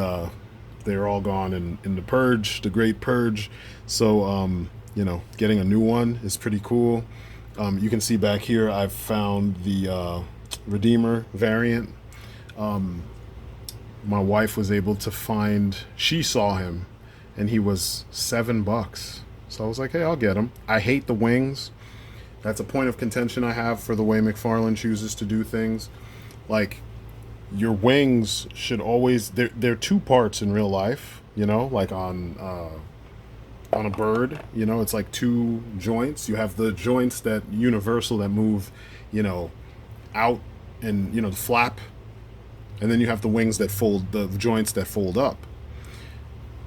B: they're all gone in the Purge, the Great Purge. So getting a new one is pretty cool. You can see back here I've found the Redeemer variant. My wife was able to find, she saw him, and he was $7. So I was like, hey, I'll get him. I hate the wings. That's a point of contention I have for the way McFarlane chooses to do things. Like, your wings should always, they're two parts in real life, like on a bird, it's like two joints. You have the joints that universal that move, out and, the flap. And then you have the wings that fold, the joints that fold up.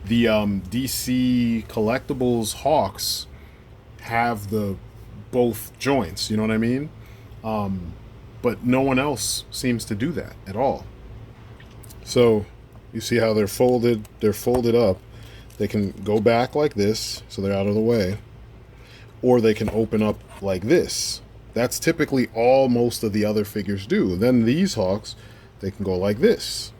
B: The DC collectibles Hawks have the both joints, you know what I mean? But no one else seems to do that at all. So you see how they're folded up. They can go back like this, so they're out of the way, or they can open up like this. That's typically all most of the other figures do. Then these Hawks, they can go like this,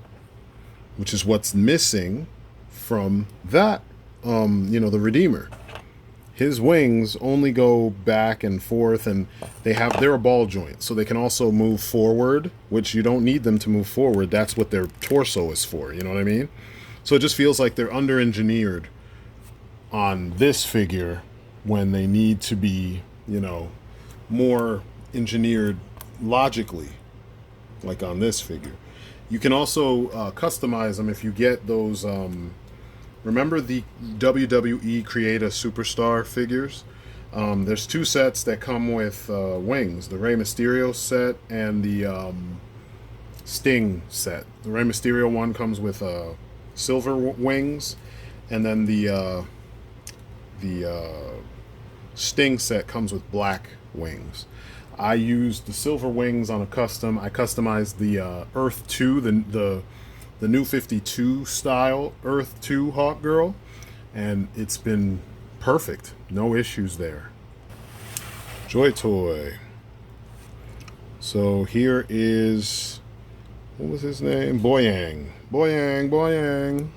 B: which is what's missing from that, the Redeemer. His wings only go back and forth, and they're a ball joint, so they can also move forward, which you don't need them to move forward. That's what their torso is for, you know what I mean? So it just feels like they're under-engineered on this figure when they need to be, more engineered logically, like on this figure. You can also customize them if you get those. Remember the WWE Create a Superstar figures? There's two sets that come with wings. The Rey Mysterio set and the Sting set. The Rey Mysterio one comes with silver wings, and then the Sting set comes with black wings. I used the silver wings on a custom. I customized the Earth 2, the new 52 style Earth 2 Hawk Girl, and it's been perfect. No issues there. Joy Toy. So here is, what was his name? Boyang. Boyang. Boyang.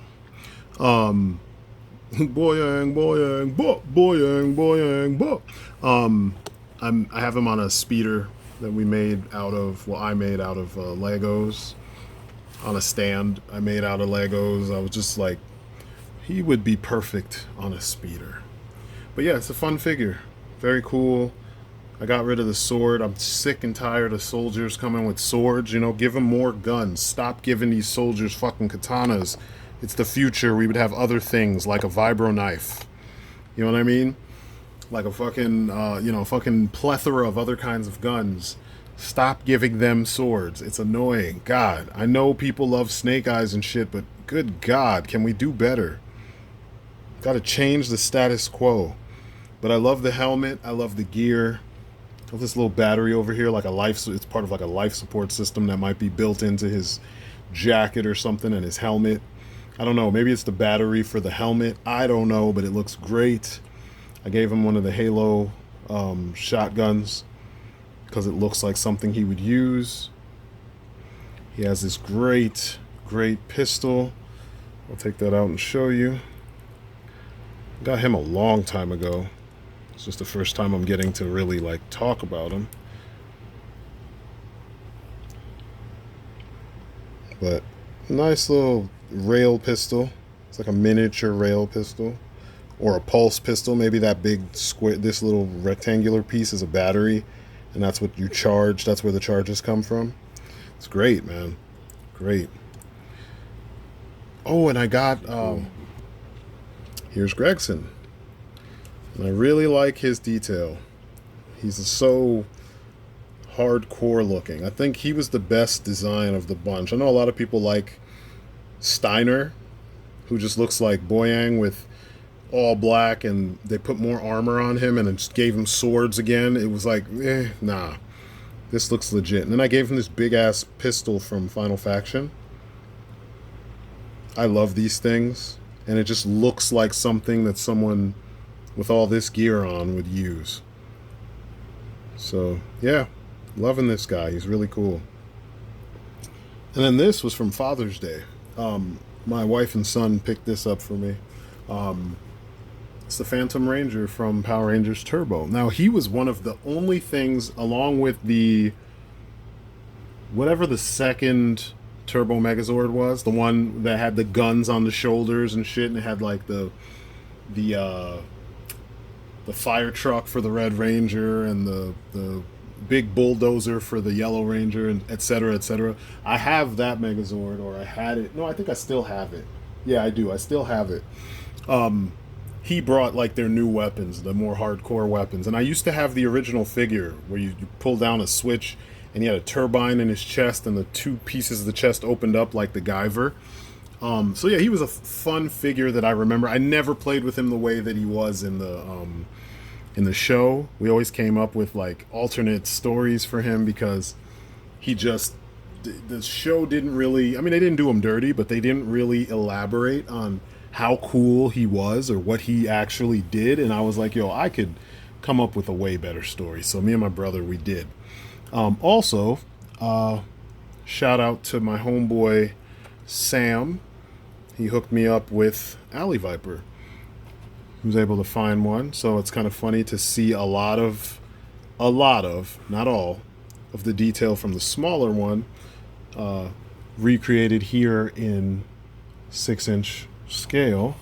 B: I have him on a speeder that we made out of, well, I made out of Legos, on a stand I made out of Legos. I was just like, he would be perfect on a speeder. But yeah, it's a fun figure. Very cool. I got rid of the sword. I'm sick and tired of soldiers coming with swords. You know, give them more guns. Stop giving these soldiers fucking katanas. It's the future. We would have other things like a vibro knife. You know what I mean? Like a fucking, fucking plethora of other kinds of guns. Stop giving them swords. It's annoying. God, I know people love Snake Eyes and shit, but good God, can we do better? Gotta change the status quo. But I love the helmet. I love the gear. I love this little battery over here, like a life. It's part of like a life support system that might be built into his jacket or something, and his helmet. I don't know. Maybe it's the battery for the helmet. I don't know, but it looks great. I gave him one of the Halo shotguns because it looks like something he would use. He has this great pistol. I'll take that out and show you. Got him a long time ago. It's just the first time I'm getting to really like talk about him. But nice little rail pistol. It's like a miniature rail pistol. Or a pulse pistol. Maybe that big square, this little rectangular piece is a battery. And that's what you charge. That's where the charges come from. It's great, man. Great. Oh, and I got, here's Gregson. And I really like his detail. He's so hardcore looking. I think he was the best design of the bunch. I know a lot of people like Steiner, who just looks like Boyang with all black, and they put more armor on him and just gave him swords again. It was like, nah. This looks legit. And then I gave him this big-ass pistol from Final Faction. I love these things. And it just looks like something that someone with all this gear on would use. So, yeah. Loving this guy. He's really cool. And then this was from Father's Day. My wife and son picked this up for me. It's the Phantom Ranger from Power Rangers Turbo. Now, he was one of the only things, along with the, whatever the second Turbo Megazord was, the one that had the guns on the shoulders and shit, and it had like the fire truck for the Red Ranger and the big bulldozer for the Yellow Ranger, and etc. etc. I have that Megazord, or I had it. No, I think I still have it. Yeah, I do. I still have it. He brought like their new weapons, the more hardcore weapons. And I used to have the original figure where you pull down a switch and he had a turbine in his chest and the two pieces of the chest opened up like the Guyver. So yeah, he was a fun figure that I remember. I never played with him the way that he was in the show. We always came up with like alternate stories for him because he just, the show didn't really, I mean, they didn't do him dirty, but they didn't really elaborate on how cool he was or what he actually did. And I was like, yo, I could come up with a way better story. So me and my brother, we did. Also, shout out to my homeboy Sam. He hooked me up with Alley Viper. He was able to find one. So it's kind of funny to see a lot of, not all, of the detail from the smaller one recreated here in 6-inch scale.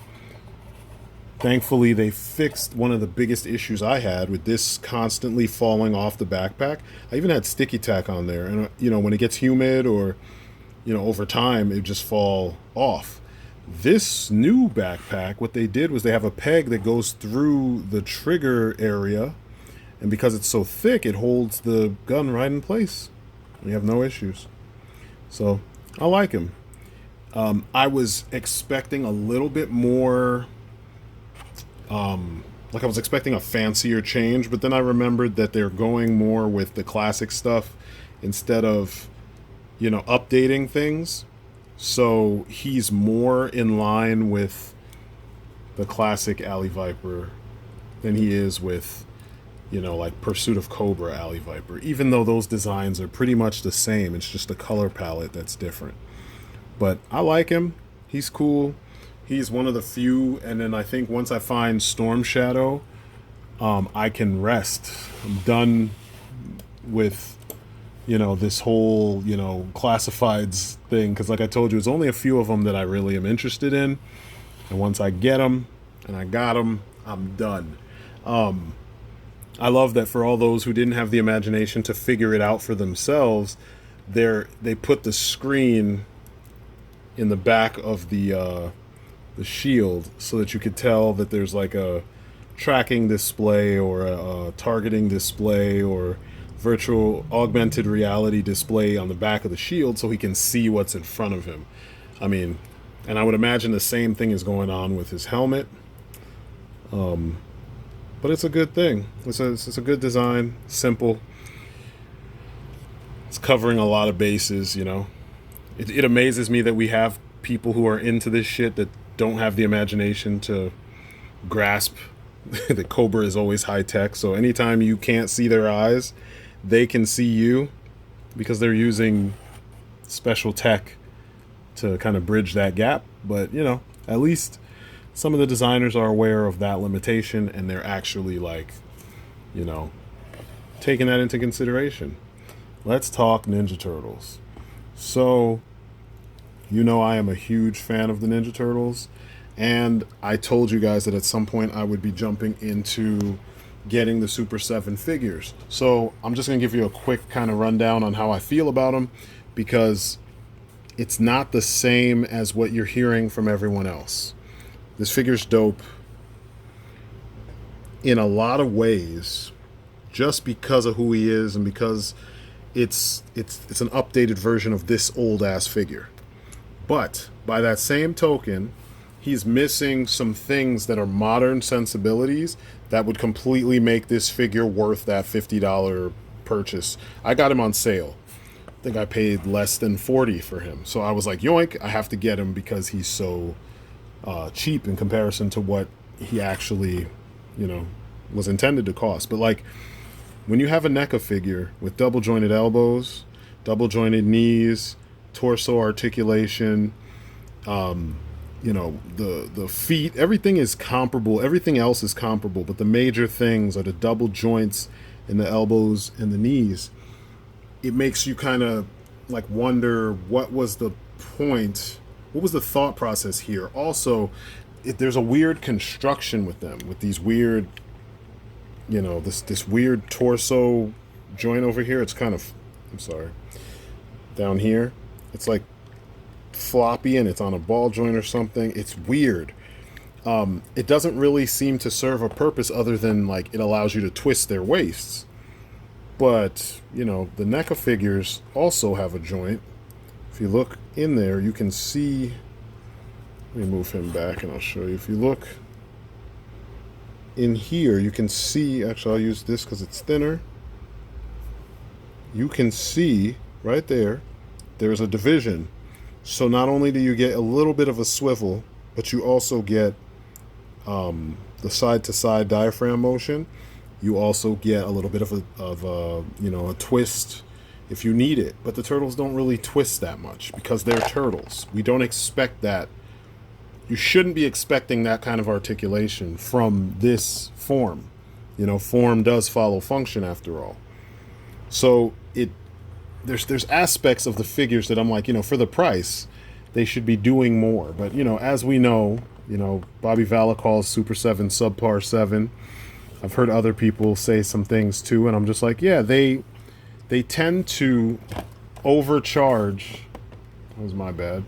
B: Thankfully, they fixed one of the biggest issues I had with this constantly falling off the backpack. I even had sticky tack on there, and you know, when it gets humid or, you know, over time, it just fall off. This new backpack, what they did was they have a peg that goes through the trigger area, and because it's so thick, it holds the gun right in place. We have no issues. So I like him. I was expecting a little bit more, like I was expecting a fancier change, but then I remembered that they're going more with the classic stuff instead of, you know, updating things. So he's more in line with the classic Alley Viper than he is with, like Pursuit of Cobra, Alley Viper. Even though those designs are pretty much the same, it's just the color palette that's different. But I like him. He's cool. He's one of the few. And then I think once I find Storm Shadow, I can rest. I'm done with, this whole, classifieds thing. Because like I told you, it's only a few of them that I really am interested in. And once I get them and I got them, I'm done. I love that for all those who didn't have the imagination to figure it out for themselves, they put the screen in the back of the shield so that you could tell that there's like a tracking display or a targeting display or virtual augmented reality display on the back of the shield so he can see what's in front of him. I mean, and I would imagine the same thing is going on with his helmet. But it's a good thing. It's a good design, simple. It's covering a lot of bases, It amazes me that we have people who are into this shit that don't have the imagination to grasp that Cobra is always high tech. So anytime you can't see their eyes, they can see you because they're using special tech to kind of bridge that gap. But, at least some of the designers are aware of that limitation and they're actually taking that into consideration. Let's talk Ninja Turtles. So, I am a huge fan of the Ninja Turtles, and I told you guys that at some point I would be jumping into getting the Super 7 figures. So I'm just going to give you a quick kind of rundown on how I feel about them, because it's not the same as what you're hearing from everyone else. This figure's dope in a lot of ways, just because of who he is and because it's an updated version of this old ass figure. But by that same token, he's missing some things that are modern sensibilities that would completely make this figure worth that $50 purchase. I got him on sale. I think I paid less than $40 for him. So I was like, yoink, I have to get him because he's so cheap in comparison to what he actually, was intended to cost. But like, when you have a NECA figure with double jointed elbows, double jointed knees, torso articulation, the feet, everything is comparable. Everything else is comparable, but the major things are the double joints in the elbows and the knees. It makes you kind of like wonder, what was the point? What was the thought process here? Also, there's a weird construction with them, with these weird, this weird torso joint over here. It's kind of, down here. It's like floppy and it's on a ball joint or something. It's weird. It doesn't really seem to serve a purpose other than like it allows you to twist their waists. But, the NECA figures also have a joint. If you look in there, you can see, let me move him back and I'll show you. If you look in here, you can see, actually I'll use this because it's thinner. You can see right there, there's a division. So not only do you get a little bit of a swivel, but you also get the side-to-side diaphragm motion. You also get a little bit of a twist if you need it. But the turtles don't really twist that much because they're turtles. We don't expect that. You shouldn't be expecting that kind of articulation from this form. Form does follow function after all. So there's aspects of the figures that I'm like, for the price, they should be doing more. But, as we know, Bobby Vala calls Super 7 subpar 7. I've heard other people say some things too, and I'm just like, yeah, they tend to overcharge. That was my bad.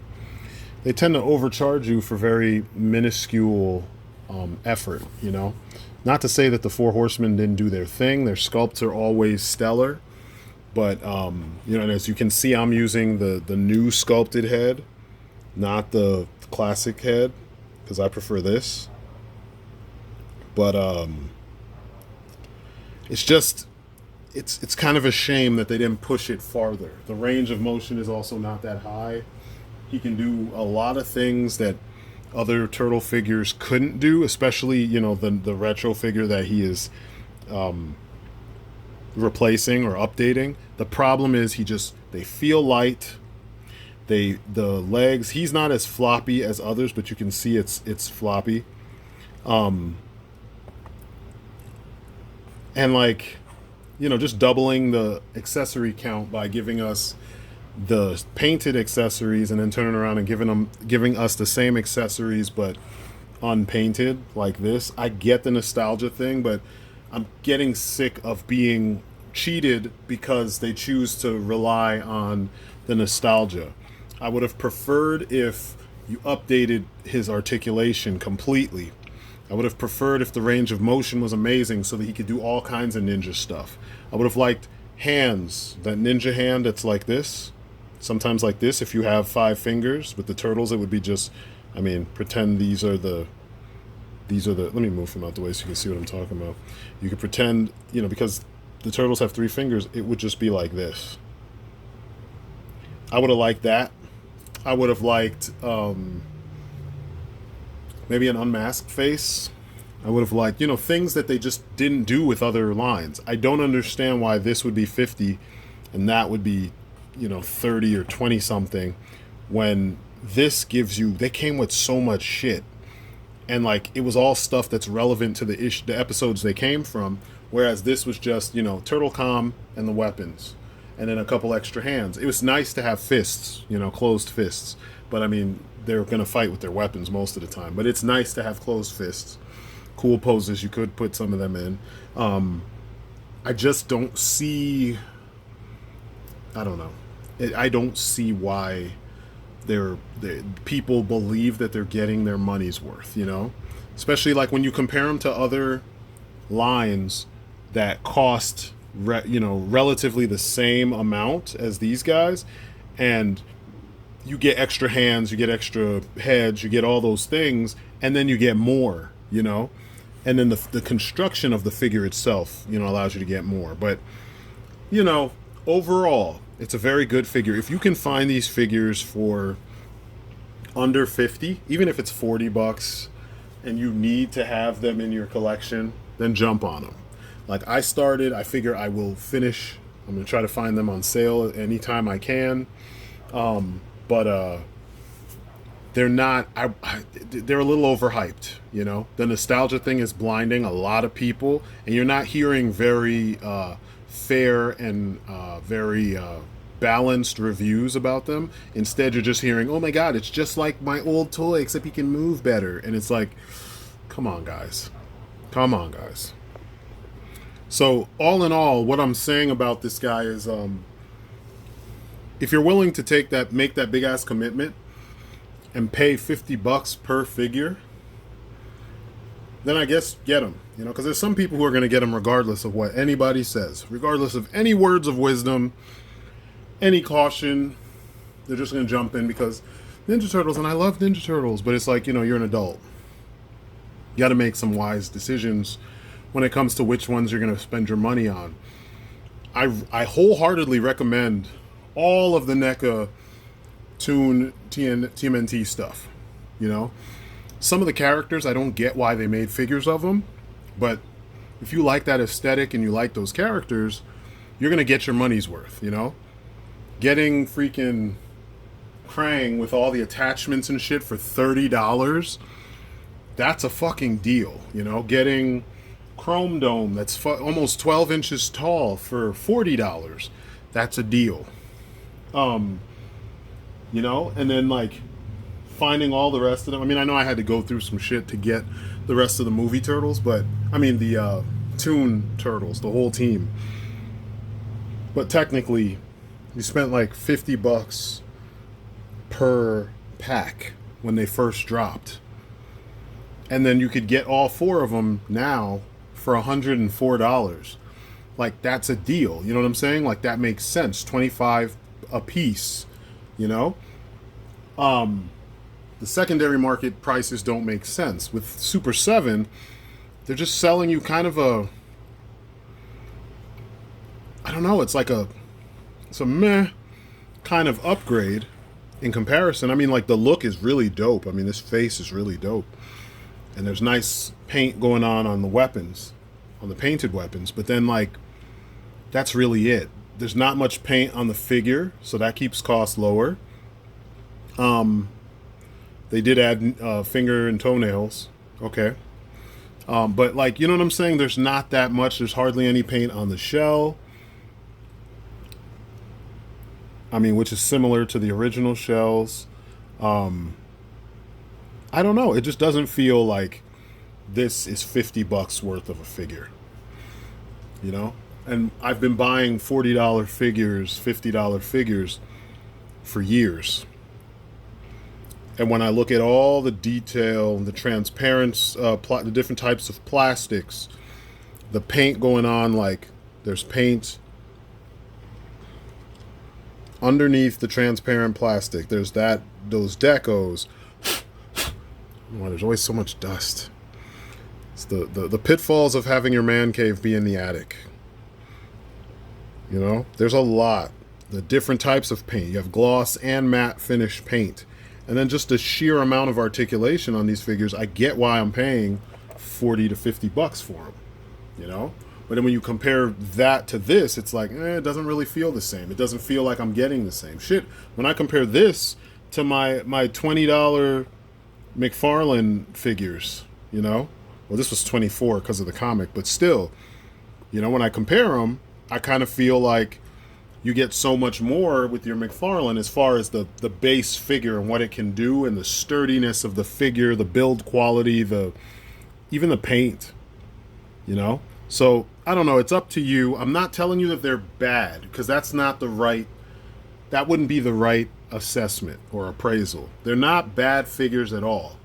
B: They tend to overcharge you for very minuscule effort, Not to say that the Four Horsemen didn't do their thing. Their sculpts are always stellar. But, and as you can see, I'm using the new sculpted head, not the classic head, because I prefer this. But it's kind of a shame that they didn't push it farther. The range of motion is also not that high. He can do a lot of things that other turtle figures couldn't do, especially, the retro figure that he is replacing or updating. The problem is they feel light. The legs, he's not as floppy as others, but you can see it's floppy. And like, just doubling the accessory count by giving us the painted accessories and then turning around and giving us the same accessories but unpainted like this. I get the nostalgia thing, but I'm getting sick of being cheated because they choose to rely on the nostalgia. I would have preferred if you updated his articulation completely. I would have preferred if the range of motion was amazing so that he could do all kinds of ninja stuff. I would have liked hands, that ninja hand that's like this, sometimes like this. If you have 5 fingers with the turtles, it would be just, pretend these are the, let me move them out the way so you can see what I'm talking about. You could pretend, because the turtles have 3 fingers, it would just be like this. I would have liked that. I would have liked maybe an unmasked face. I would have liked, things that they just didn't do with other lines. I don't understand why this would be 50 and that would be, 30 or 20 something, when this gives you, they came with so much shit. And like, it was all stuff that's relevant to the episodes they came from. Whereas this was just, Turtle Com and the weapons. And then a couple extra hands. It was nice to have fists, closed fists. But they're going to fight with their weapons most of the time. But it's nice to have closed fists. Cool poses, you could put some of them in. I just don't see... I don't know. I don't see why people believe that they're getting their money's worth, Especially like when you compare them to other lines that cost, relatively the same amount as these guys. And you get extra hands, you get extra heads, you get all those things, and then you get more, and then the construction of the figure itself, allows you to get more. But, overall, it's a very good figure. If you can find these figures for under 50, even if it's $40, and you need to have them in your collection, then jump on them. Like I figure I will finish. I'm going to try to find them on sale anytime I can. But they're not, they're a little overhyped, The nostalgia thing is blinding a lot of people, and you're not hearing very fair and very balanced reviews about them. Instead, you're just hearing, oh my God, it's just like my old toy, except he can move better. And it's like, come on, guys. Come on, guys. So, all in all, what I'm saying about this guy is, if you're willing to make that big ass commitment and pay $50 per figure, then I guess get them, because there's some people who are going to get them regardless of what anybody says, regardless of any words of wisdom, any caution. They're just going to jump in because Ninja Turtles, and I love Ninja Turtles, but it's like, you're an adult. You got to make some wise decisions when it comes to which ones you're going to spend your money on. I wholeheartedly recommend all of the NECA Toon TMNT stuff. Some of the characters, I don't get why they made figures of them, but if you like that aesthetic and you like those characters, you're going to get your money's worth, Getting freaking Krang with all the attachments and shit for $30, that's a fucking deal, Getting Chrome Dome that's almost 12 inches tall for $40, that's a deal. And then like finding all the rest of them. I know I had to go through some shit to get the rest of the movie Turtles, but the Toon Turtles, the whole team. But technically, you spent like $50 per pack when they first dropped. And then you could get all 4 of them now for $104. Like, that's a deal. You know what I'm saying? Like, that makes sense. 25 a piece, The secondary market prices don't make sense. With Super 7, they're just selling you kind of a, I don't know, it's a meh kind of upgrade in comparison. Like, the look is really dope. This face is really dope. And there's nice paint going on the weapons, on the painted weapons. But then, like, that's really it. There's not much paint on the figure, so that keeps costs lower. They did add finger and toenails. Okay. But like, you know what I'm saying? There's not that much. There's hardly any paint on the shell. I mean, which is similar to the original shells. I don't know. It just doesn't feel like this is $50 worth of a figure. You know? And I've been buying $40 figures, $50 figures for years. And when I look at all the detail, the transparency, the different types of plastics, the paint going on, like there's paint underneath the transparent plastic. There's those decos. Oh, there's always so much dust. It's the pitfalls of having your man cave be in the attic. You know, there's a lot. The different types of paint. You have gloss and matte finish paint. And then just the sheer amount of articulation on these figures, I get why I'm paying $40 to $50 for them, you know? But then when you compare that to this, it's like, it doesn't really feel the same. It doesn't feel like I'm getting the same shit. When I compare this to my $20 McFarlane figures, you know? Well, this was $24 because of the comic, but still, you know, when I compare them, I kind of feel like you get so much more with your McFarlane as far as the base figure and what it can do and the sturdiness of the figure, the build quality, even the paint, you know? So, I don't know. It's up to you. I'm not telling you that they're bad because that wouldn't be the right assessment or appraisal. They're not bad figures at all.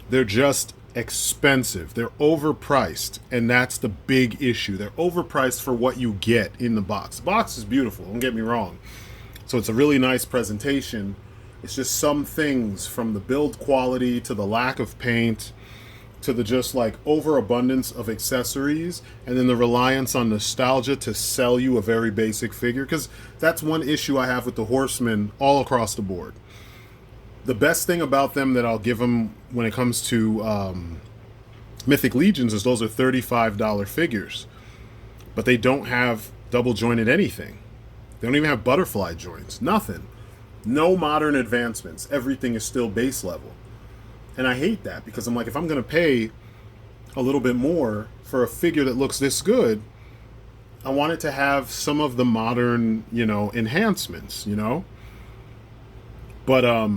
B: They're just expensive. They're overpriced, and that's the big issue. They're overpriced for what you get in the box. The box is beautiful, don't get me wrong. So it's a really nice presentation. It's just some things, from the build quality to the lack of paint to the just like overabundance of accessories, and then the reliance on nostalgia to sell you a very basic figure, because that's one issue I have with the Horsemen all across the board. The best thing about them that I'll give them when it comes to Mythic Legions is those are $35 figures. But they don't have double jointed anything. They don't even have butterfly joints. Nothing. No modern advancements. Everything is still base level. And I hate that because I'm like, if I'm going to pay a little bit more for a figure that looks this good, I want it to have some of the modern, you know, enhancements, you know? But,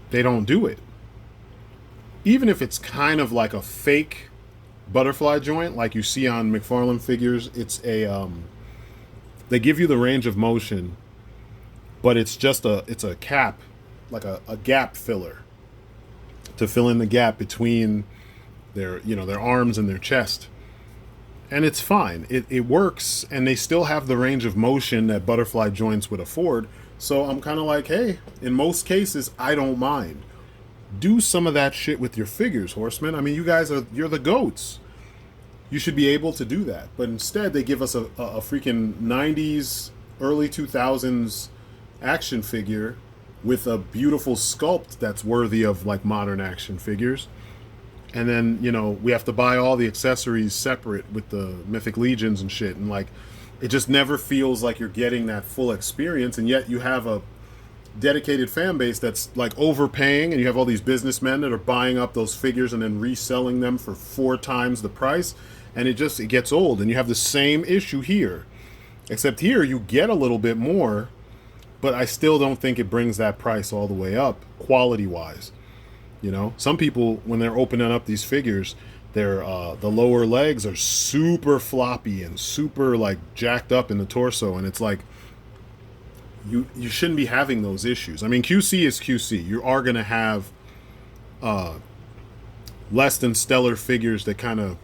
B: they don't do it. Even if it's kind of like a fake butterfly joint, like you see on McFarlane figures, it's they give you the range of motion, but it's just it's a cap, like a gap filler to fill in the gap between their arms and their chest. And it's fine. It works, and they still have the range of motion that butterfly joints would afford. So I'm kind of like, hey, in most cases, I don't mind. Do some of that shit with your figures, Horsemen. I mean, you're the GOATs. You should be able to do that. But instead, they give us a freaking 90s, early 2000s action figure with a beautiful sculpt that's worthy of, like, modern action figures. And then, you know, we have to buy all the accessories separate with the Mythic Legions and shit. And, like, it just never feels like you're getting that full experience, and yet you have a dedicated fan base that's like overpaying, and you have all these businessmen that are buying up those figures and then reselling them for 4 times the price, and it gets old. And you have the same issue here, except here you get a little bit more, but I still don't think it brings that price all the way up quality wise. You know, some people, when they're opening up these figures, the lower legs are super floppy and super like jacked up in the torso, and it's like you shouldn't be having those issues. I mean, QC is QC. You are going to have less than stellar figures that kind of,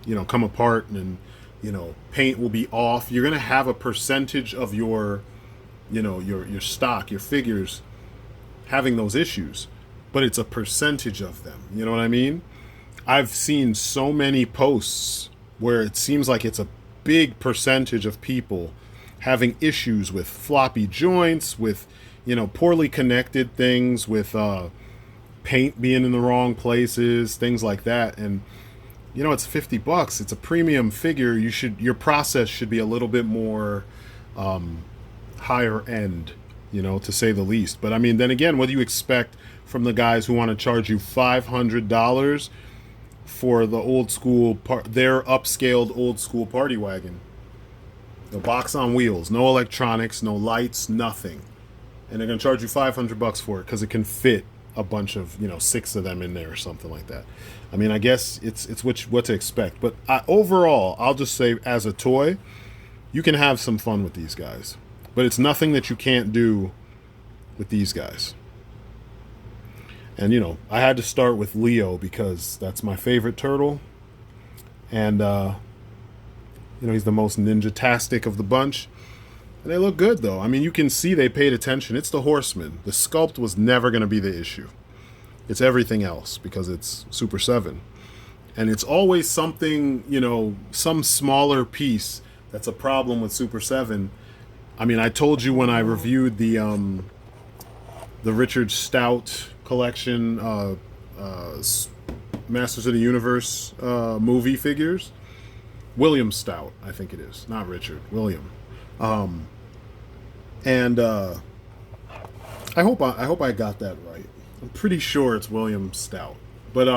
B: you know, come apart, and, you know, paint will be off. You're going to have a percentage of your, you know, your stock, your figures having those issues, but it's a percentage of them. You know what I mean? I've seen so many posts where it seems like it's a big percentage of people having issues with floppy joints, with, you know, poorly connected things, with paint being in the wrong places, things like that. And you know, it's $50. It's a premium figure. Your process should be a little bit more higher end, you know, to say the least. But I mean, then again, what do you expect from the guys who want to charge you $500 for the old school their upscaled old school party wagon? The box on wheels, no electronics, no lights, nothing, and they're gonna charge you $500 for it because it can fit a bunch of, you know, 6 of them in there or something like that. I mean, I guess it's what to expect. But overall, I'll just say, as a toy, you can have some fun with these guys, but it's nothing that you can't do with these guys. And you know, I had to start with Leo because that's my favorite turtle, and you know, he's the most ninja-tastic of the bunch. And they look good, though. I mean, you can see they paid attention. It's the Horseman. The sculpt was never going to be the issue. It's everything else because it's Super 7. And it's always something, you know, some smaller piece that's a problem with Super 7. I mean, I told you when I reviewed the Richard Stout collection, Masters of the Universe movie figures. William Stout, I think it is, not Richard. William, and I hope I got that right. I'm pretty sure it's William Stout, but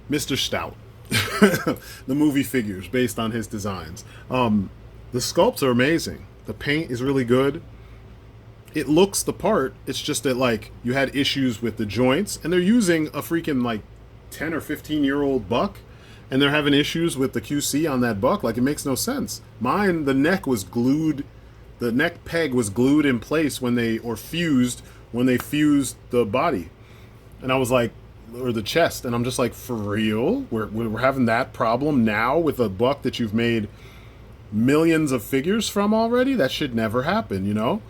B: Mr. Stout, the movie figures based on his designs. The sculpts are amazing. The paint is really good. It looks the part. It's just that, like, you had issues with the joints, and they're using a freaking like 10 or 15-year-old buck. And they're having issues with the QC on that buck. Like, it makes no sense. Mine, the neck was glued, the neck peg was glued in place fused when they fused the body. And I was like, or the chest, and I'm just like, for real? We're having that problem now with a buck that you've made millions of figures from already? That should never happen, you know?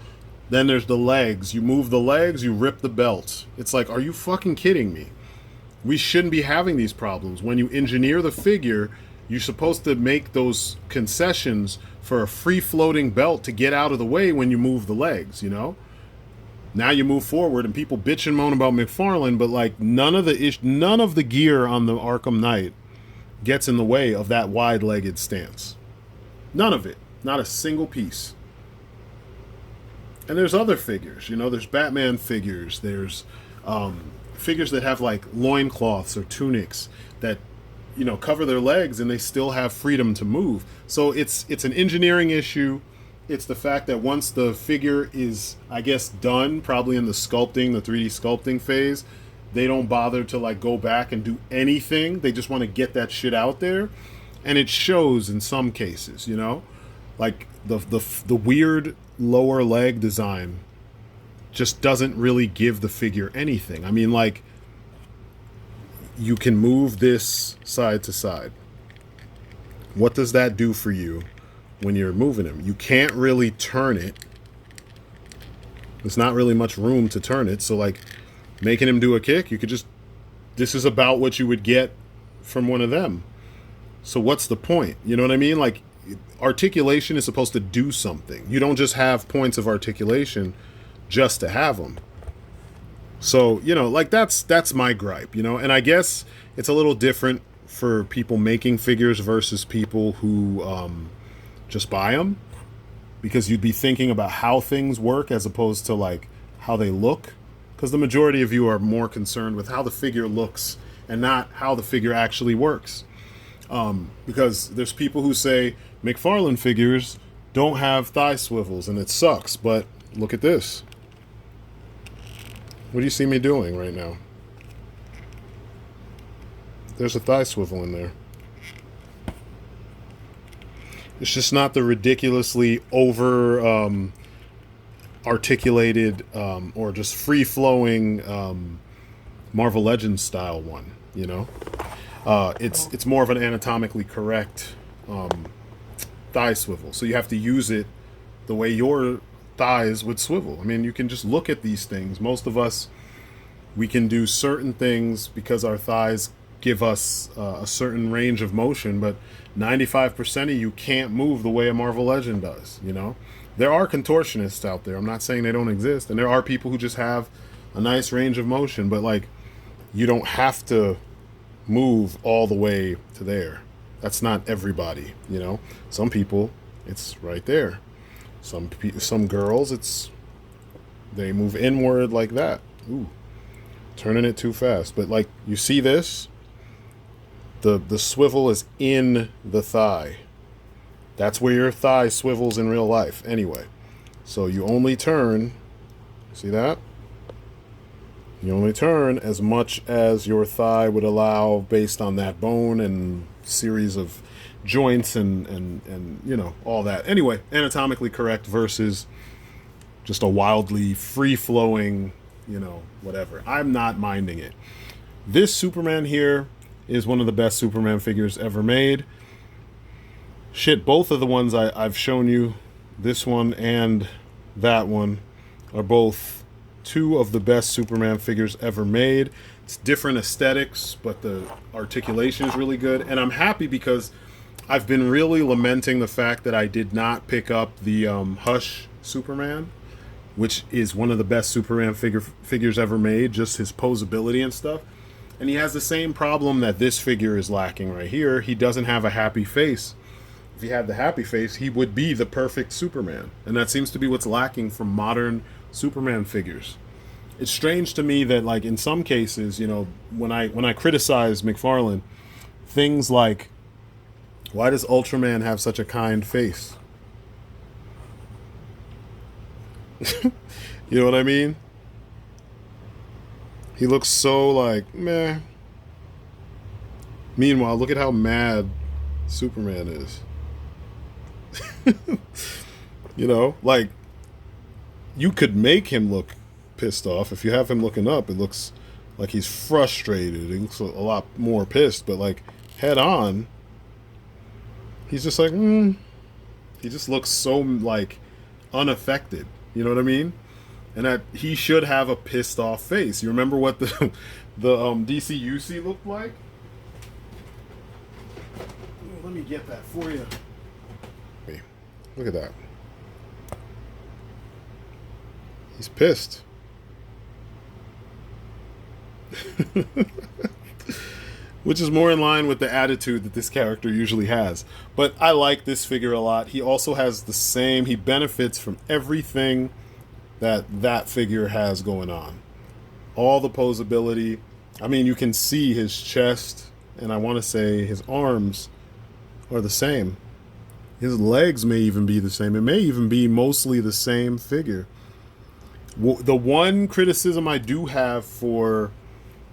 B: Then there's the legs. You move the legs, you rip the belt. It's like, are you fucking kidding me? We shouldn't be having these problems. When you engineer the figure, you're supposed to make those concessions for a free-floating belt to get out of the way when you move the legs, you know? Now you move forward, and people bitch and moan about McFarlane, but like none of the gear on the Arkham Knight gets in the way of that wide-legged stance. None of it. Not a single piece. And there's other figures, you know? There's Batman figures. There's figures that have like loincloths or tunics that, you know, cover their legs and they still have freedom to move. So it's an engineering issue. It's the fact that once the figure is, I guess, done, probably in the sculpting, the 3D sculpting phase, they don't bother to like go back and do anything. They just want to get that shit out there, and it shows in some cases, you know, like the weird lower leg design just doesn't really give the figure anything. I mean, like, you can move this side to side. What does that do for you when you're moving him? You can't really turn it. There's not really much room to turn it. So, like, making him do a kick, you could just... This is about what you would get from one of them. So what's the point? You know what I mean? Like, articulation is supposed to do something. You don't just have points of articulation just to have them. So, you know, like, that's my gripe, you know? And I guess it's a little different for people making figures versus people who just buy them, because you'd be thinking about how things work as opposed to, like, how they look, because the majority of you are more concerned with how the figure looks and not how the figure actually works. Because there's people who say McFarlane figures don't have thigh swivels and it sucks, but look at this. What do you see me doing right now? There's a thigh swivel in there. It's just not the ridiculously over articulated or just free-flowing Marvel Legends style one, you know? It's more of an anatomically correct thigh swivel. So you have to use it the way your thighs would swivel. I mean, you can just look at these things. Most of us, we can do certain things because our thighs give us a certain range of motion, but 95% of you can't move the way a Marvel Legend does, you know? There are contortionists out there. I'm not saying they don't exist. And there are people who just have a nice range of motion, but, like, you don't have to move all the way to there. That's not everybody, you know. Some people, it's right there. Some girls, they move inward like that. Ooh, turning it too fast. But like you see this, the swivel is in the thigh. That's where your thigh swivels in real life anyway. So you only turn, see that? You only turn as much as your thigh would allow based on that bone and series of joints and you know, all that. Anyway, anatomically correct versus just a wildly free-flowing, you know, whatever. I'm not minding it. This Superman here is one of the best Superman figures ever made. Shit, both of the ones I've shown you, this one and that one, are both two of the best Superman figures ever made. It's different aesthetics, but the articulation is really good. And I'm happy because I've been really lamenting the fact that I did not pick up the Hush Superman, which is one of the best Superman figures ever made, just his posability and stuff. And he has the same problem that this figure is lacking right here. He doesn't have a happy face. If he had the happy face, he would be the perfect Superman. And that seems to be what's lacking from modern Superman figures. It's strange to me that, like, in some cases, you know, when I criticize McFarlane, things like, why does Ultraman have such a kind face? You know what I mean? He looks so, like, meh. Meanwhile, look at how mad Superman is. You know, like, you could make him look pissed off. If you have him looking up, it looks like he's frustrated. He looks a lot more pissed, but like head on, he's just like, he just looks so like unaffected. You know what I mean? And that he should have a pissed off face. You remember what the DCUC looked like? Let me get that for you. Look at that. He's pissed. Which is more in line with the attitude that this character usually has. But I like this figure a lot. He also has the same, he benefits from everything that figure has going on. All the posability. I mean, you can see his chest, and I want to say his arms are the same. His legs may even be the same. It may even be mostly the same figure. The one criticism I do have for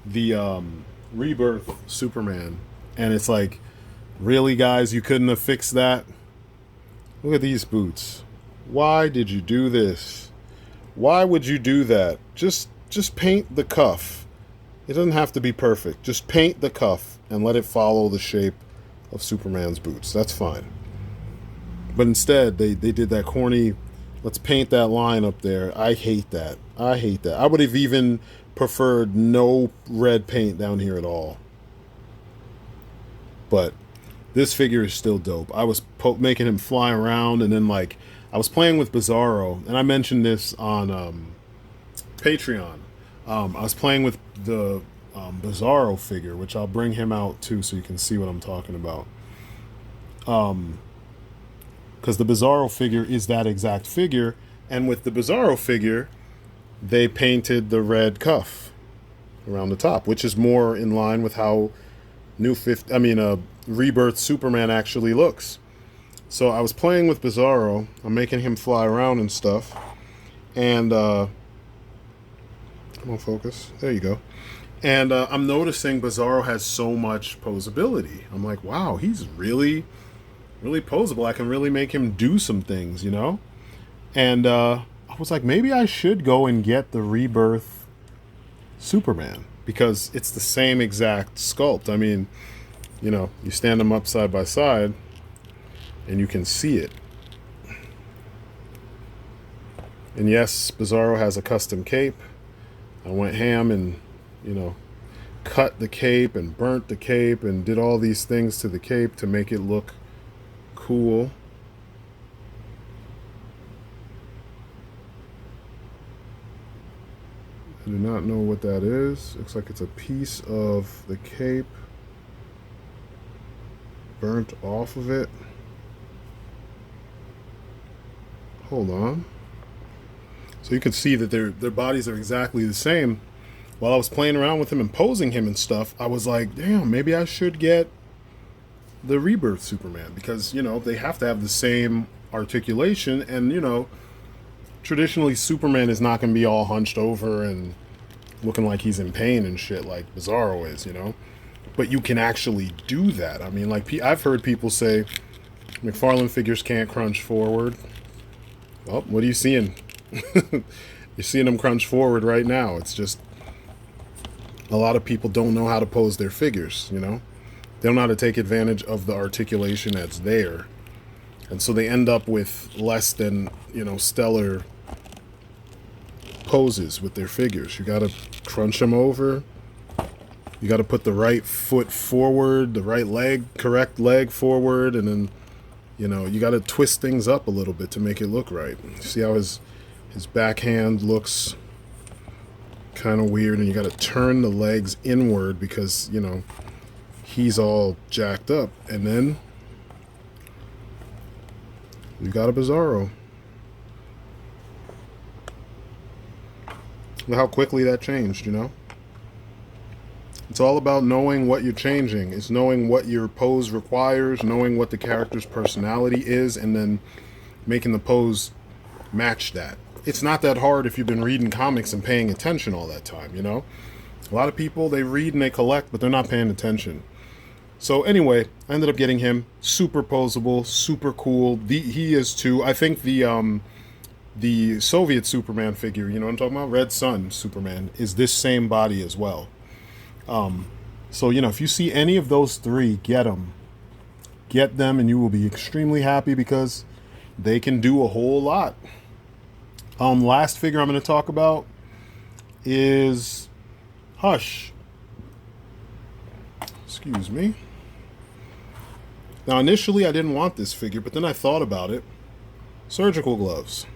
B: the Rebirth Superman, and it's like, really, guys, you couldn't have fixed that? Look at these boots. Why did you do this? Why would you do that? Just paint the cuff. It doesn't have to be perfect. Just paint the cuff and let it follow the shape of Superman's boots. That's fine. But instead, they did that corny, let's paint that line up there. I hate that. I hate that. I would have even preferred no red paint down here at all. But this figure is still dope. I was making him fly around, and then like I was playing with Bizarro, and I mentioned this on Patreon. I was playing with the Bizarro figure, which I'll bring him out too so you can see what I'm talking about. Because the Bizarro figure is that exact figure, and with the Bizarro figure, they painted the red cuff around the top, which is more in line with how Rebirth Superman actually looks. So I was playing with Bizarro. I'm making him fly around and stuff, and come on, focus. There you go. And I'm noticing Bizarro has so much posability. I'm like, wow, he's really poseable. I can really make him do some things, you know? And I was like, maybe I should go and get the Rebirth Superman, because it's the same exact sculpt. I mean, you know, you stand them up side by side and you can see it. And yes, Bizarro has a custom cape. I went ham and, you know, cut the cape and burnt the cape and did all these things to the cape to make it look cool. I do not know what that is. Looks like it's a piece of the cape. burnt off of it. Hold on. So you can see that their bodies are exactly the same. While I was playing around with him and posing him and stuff, I was like, damn, maybe I should get the Rebirth Superman, because, you know, they have to have the same articulation, and, you know, traditionally Superman is not going to be all hunched over and looking like he's in pain and shit like Bizarro is, you know. But you can actually do that. I mean, like, I've heard people say McFarlane figures can't crunch forward. Well, what are you seeing? You're seeing them crunch forward right now. It's just a lot of people don't know how to pose their figures, you know. They don't know how to take advantage of the articulation that's there. And so they end up with less than, you know, stellar poses with their figures. You gotta crunch them over. You gotta put the right foot forward, the right leg, correct leg forward, and then, you know, you gotta twist things up a little bit to make it look right. See how his backhand looks kind of weird, and you gotta turn the legs inward because, you know, he's all jacked up. And then you got a Bizarro. Look how quickly that changed, you know? It's all about knowing what you're changing. It's knowing what your pose requires, knowing what the character's personality is, and then making the pose match that. It's not that hard if you've been reading comics and paying attention all that time, you know? A lot of people, they read and they collect, but they're not paying attention. So anyway, I ended up getting him. Super posable, super cool. He is too. I think the Soviet Superman figure, you know what I'm talking about? Red Sun Superman is this same body as well. So, you know, if you see any of those three, get them. Get them and you will be extremely happy because they can do a whole lot. Last figure I'm going to talk about is Hush. Excuse me. Now, initially, I didn't want this figure, but then I thought about it. Surgical gloves.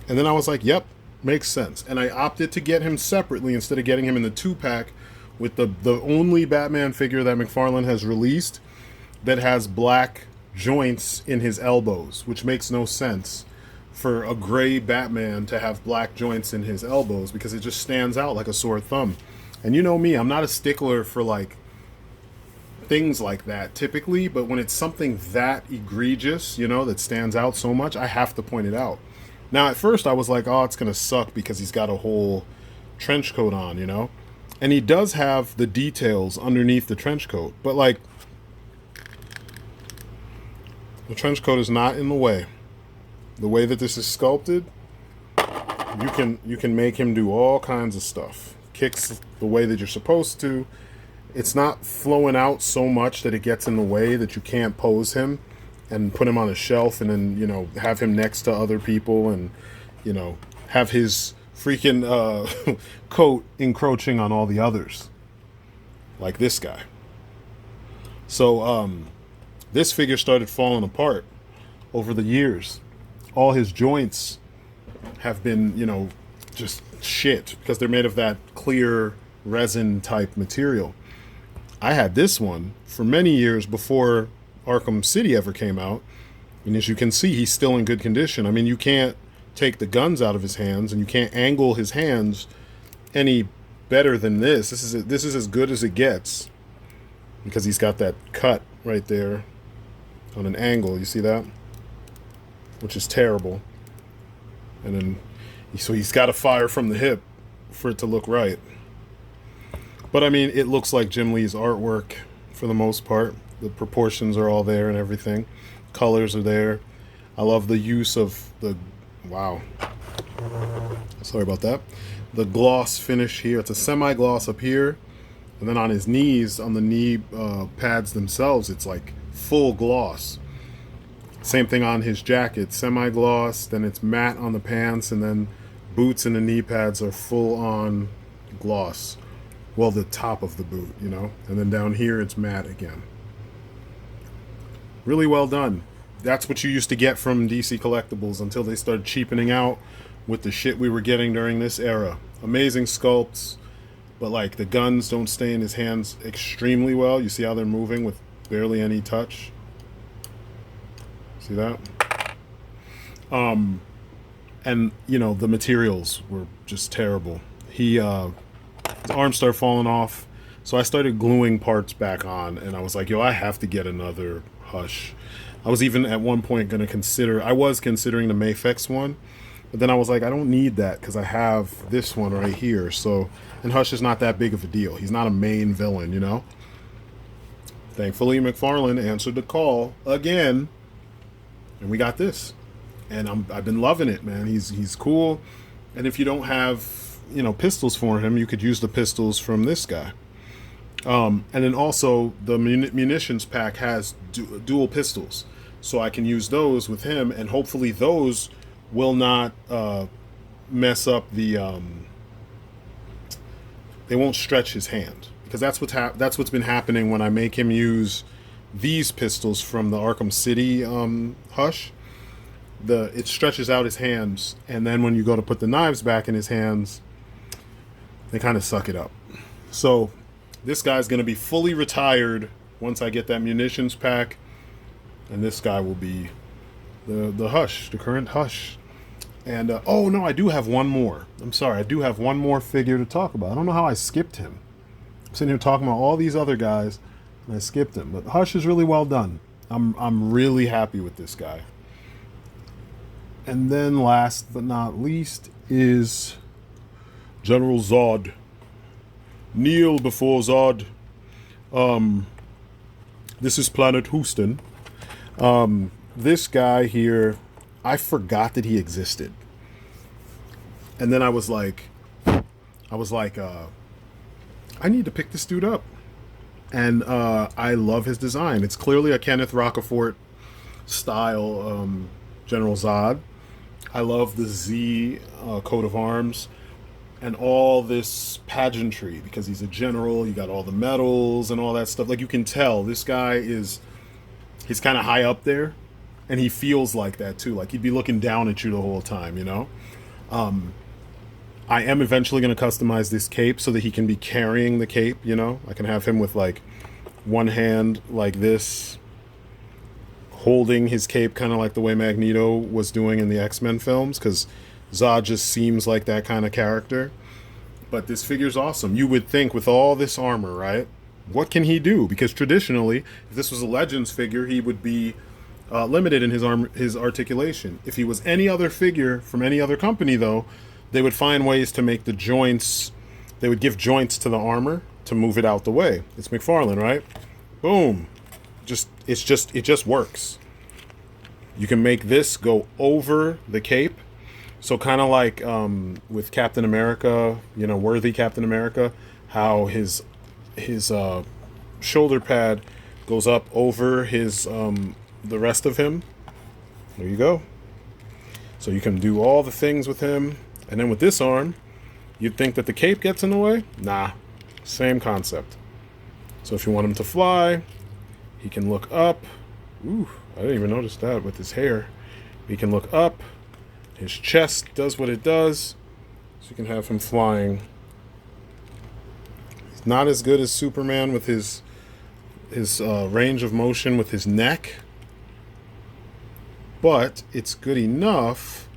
B: And then I was like, yep, makes sense. And I opted to get him separately instead of getting him in the 2-pack with the only Batman figure that McFarlane has released that has black joints in his elbows, which makes no sense for a gray Batman to have black joints in his elbows because it just stands out like a sore thumb. And you know me, I'm not a stickler for like things like that typically, but when it's something that egregious, you know, that stands out so much, I have to point it out. Now, at first I was like, oh, it's gonna suck because he's got a whole trench coat on, you know, and he does have the details underneath the trench coat, but like the trench coat is not in the way. The way that this is sculpted, you can make him do all kinds of stuff. Kicks the way that you're supposed to. It's not flowing out so much that it gets in the way that you can't pose him and put him on a shelf and then, you know, have him next to other people and, you know, have his freaking coat encroaching on all the others. Like this guy. So, this figure started falling apart over the years. All his joints have been, you know, just shit because they're made of that clear resin type material. I had this one for many years before Arkham City ever came out, and as you can see, he's still in good condition. I mean, you can't take the guns out of his hands, and you can't angle his hands any better than this. This is as good as it gets because he's got that cut right there on an angle. You see that? Which is terrible. And then, so he's got to fire from the hip for it to look right. But I mean, it looks like Jim Lee's artwork for the most part. The proportions are all there and everything. Colors are there. I love the use of the, wow. Sorry about that. The gloss finish here. It's a semi-gloss up here. And then on his knees, on the knee pads themselves, it's like full gloss. Same thing on his jacket, semi-gloss, then it's matte on the pants, and then boots and the knee pads are full-on gloss. Well, the top of the boot, you know? And then down here, it's matte again. Really well done. That's what you used to get from DC Collectibles until they started cheapening out with the shit we were getting during this era. Amazing sculpts, but like the guns don't stay in his hands extremely well. You see how they're moving with Barely any touch. See that? And you know, the materials were just terrible. His arms started falling off, so I started gluing parts back on, and I was like, yo, I have to get another Hush. I was even at one point going to I was considering the Mafex one, but then I was like, I don't need that because I have this one right here. So, and Hush is not that big of a deal. He's not a main villain, you know? Thankfully, McFarlane answered the call again, and we got this. And I've been loving it, man. He's cool. And if you don't have, you know, pistols for him, you could use the pistols from this guy. And then also the munitions pack has dual pistols, so I can use those with him, and hopefully those will not mess up the. They won't stretch his hand, because that's what's been happening when I make him use these pistols from the Arkham City Hush. It stretches out his hands, and then when you go to put the knives back in his hands, they kind of suck it up. So this guy's going to be fully retired once I get that munitions pack, and this guy will be the Hush, the current Hush. And oh no, I do have one more. I'm sorry, I do have one more figure to talk about. I don't know how I skipped him. I'm sitting here talking about all these other guys, and I skipped him. But Hush is really well done. I'm really happy with this guy. And then last but not least is General Zod. Kneel before Zod. This is Planet Houston. This guy here, I forgot that he existed. And then I was like, I need to pick this dude up. And I love his design. It's clearly a Kenneth Rocafort style General Zod. I love the Z coat of arms and all this pageantry, because he's a general. You got all the medals and all that stuff. Like, you can tell this guy he's kind of high up there, and he feels like that too. Like, he'd be looking down at you the whole time, you know? I am eventually going to customize this cape so that he can be carrying the cape, you know? I can have him with like one hand like this, holding his cape kind of like the way Magneto was doing in the X-Men films, because Zod just seems like that kind of character. But this figure's awesome. You would think with all this armor, right? What can he do? Because traditionally, if this was a Legends figure, he would be limited in his articulation. If he was any other figure from any other company, though, they would find ways to make the joints. They would give joints to the armor to move it out the way. It's McFarlane, right? Boom. It just works. You can make this go over the cape. So kind of like with Captain America, you know, worthy Captain America, how his shoulder pad goes up over his the rest of him. There you go. So you can do all the things with him. And then with this arm, you'd think that the cape gets in the way. Nah, same concept. So if you want him to fly, he can look up. Ooh, I didn't even notice that with his hair. He can look up. His chest does what it does. So you can have him flying. He's not as good as Superman with his range of motion with his neck. But it's good enough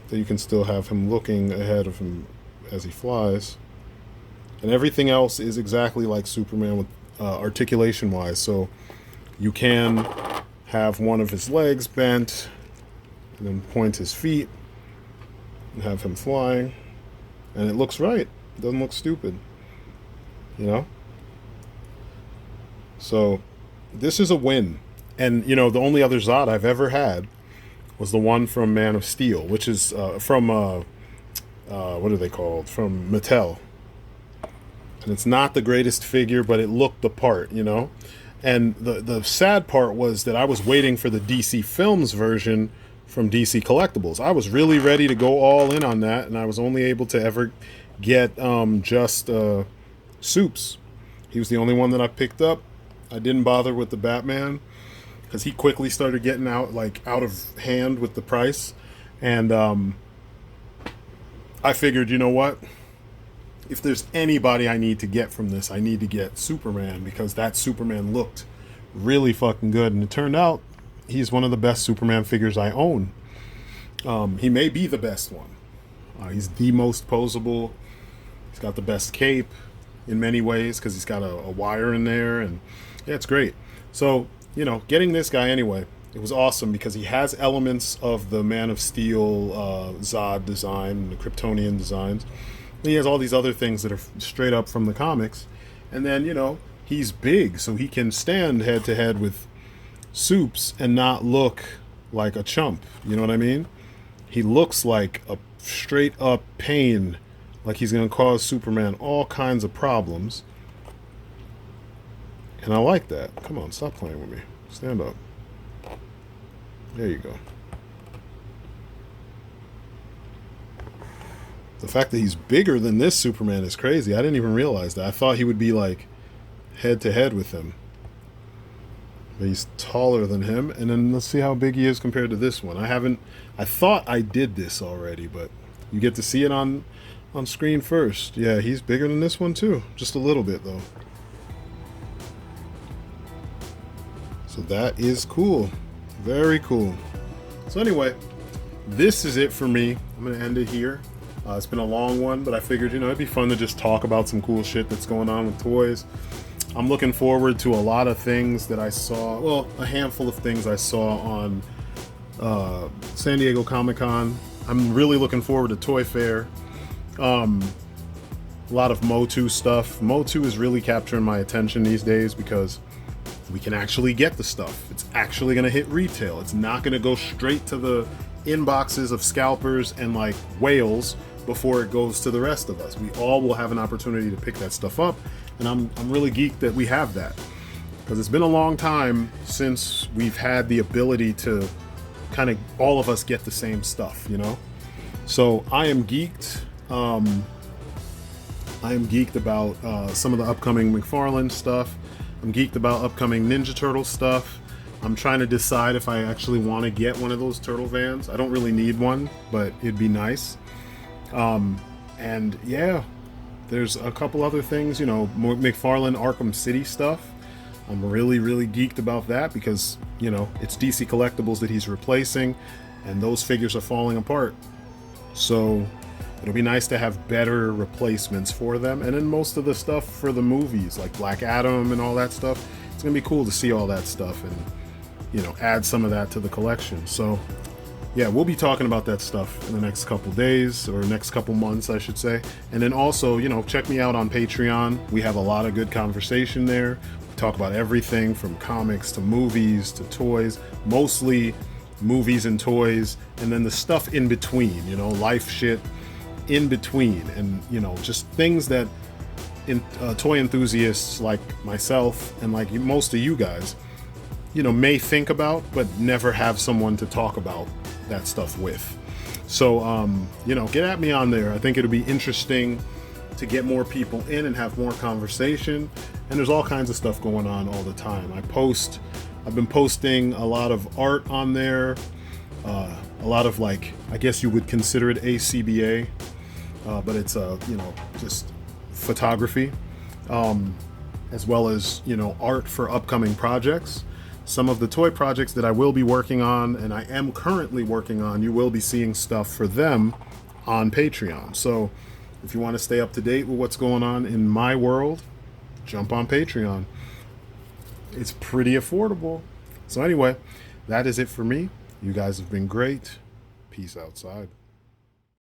B: that you can still have him looking ahead of him as he flies. And everything else is exactly like Superman with articulation-wise. So you can have one of his legs bent, and then point his feet, and have him flying. And it looks right. It doesn't look stupid. You know? So this is a win. And, you know, the only other Zod I've ever had was the one from Man of Steel, which is from, what are they called? From Mattel. And it's not the greatest figure, but it looked the part, you know? And the sad part was that I was waiting for the DC Films version from DC Collectibles. I was really ready to go all in on that, and I was only able to ever get just Soups. He was the only one that I picked up. I didn't bother with the Batman, because he quickly started getting out of hand with the price. And I figured, you know what? if there's anybody I need to get from this, I need to get Superman, because that Superman looked really fucking good. And it turned out he's one of the best Superman figures I own. He may be the best one. He's the most posable. He's got the best cape in many ways because he's got a wire in there. And yeah, it's great. So, you know, getting this guy anyway, it was awesome because he has elements of the Man of Steel Zod design, the Kryptonian designs. And he has all these other things that are straight up from the comics. And then, you know, he's big, so he can stand head to head with Supes and not look like a chump. You know what I mean? He looks like a straight up pain, like he's going to cause Superman all kinds of problems. And I like that. Come on, stop playing with me. Stand up. There you go. The fact that he's bigger than this Superman is crazy. I didn't even realize that. I thought he would be like head to head with him. But he's taller than him. And then let's see how big he is compared to this one. I thought I did this already, but you get to see it on screen first. Yeah, he's bigger than this one too. Just a little bit though. So that is cool. Very cool. So anyway, this is it for me. I'm going to end it here. It's been a long one, but I figured, you know, it'd be fun to just talk about some cool shit that's going on with toys. I'm looking forward to a lot of things that I saw. Well, a handful of things I saw on San Diego Comic-Con. I'm really looking forward to Toy Fair. A lot of Motu stuff. Motu is really capturing my attention these days because we can actually get the stuff. It's actually going to hit retail. It's not going to go straight to the inboxes of scalpers and like whales before it goes to the rest of us. We all will have an opportunity to pick that stuff up, and I'm really geeked that we have that, because it's been a long time since we've had the ability to kind of all of us get the same stuff, you know? So I am geeked. I am geeked about some of the upcoming McFarlane stuff. I'm geeked about upcoming Ninja Turtle stuff. I'm trying to decide if I actually want to get one of those turtle vans. I don't really need one, but it'd be nice. And yeah, there's a couple other things, you know, more McFarlane Arkham City stuff. I'm really, really geeked about that because, you know, it's DC Collectibles that he's replacing, and those figures are falling apart. So it'll be nice to have better replacements for them. And then most of the stuff for the movies, like Black Adam and all that stuff, it's gonna be cool to see all that stuff and, you know, add some of that to the collection. So yeah, we'll be talking about that stuff in the next couple days, or next couple months, I should say. And then also, you know, check me out on Patreon. We have a lot of good conversation there. We talk about everything from comics to movies to toys, mostly movies and toys, and then the stuff in between, you know, life shit in between, and, you know, just things that toy enthusiasts like myself and like most of you guys, you know, may think about, but never have someone to talk about that stuff with. So, you know, get at me on there. I think it'll be interesting to get more people in and have more conversation. And there's all kinds of stuff going on all the time. I've been posting a lot of art on there, a lot of, like, I guess you would consider it ACBA, but it's you know, just photography, as well as, you know, art for upcoming projects. Some of the toy projects that I will be working on, and I am currently working on, you will be seeing stuff for them on Patreon. So if you want to stay up to date with what's going on in my world, jump on Patreon. It's pretty affordable. So anyway, that is it for me. You guys have been great. Peace outside.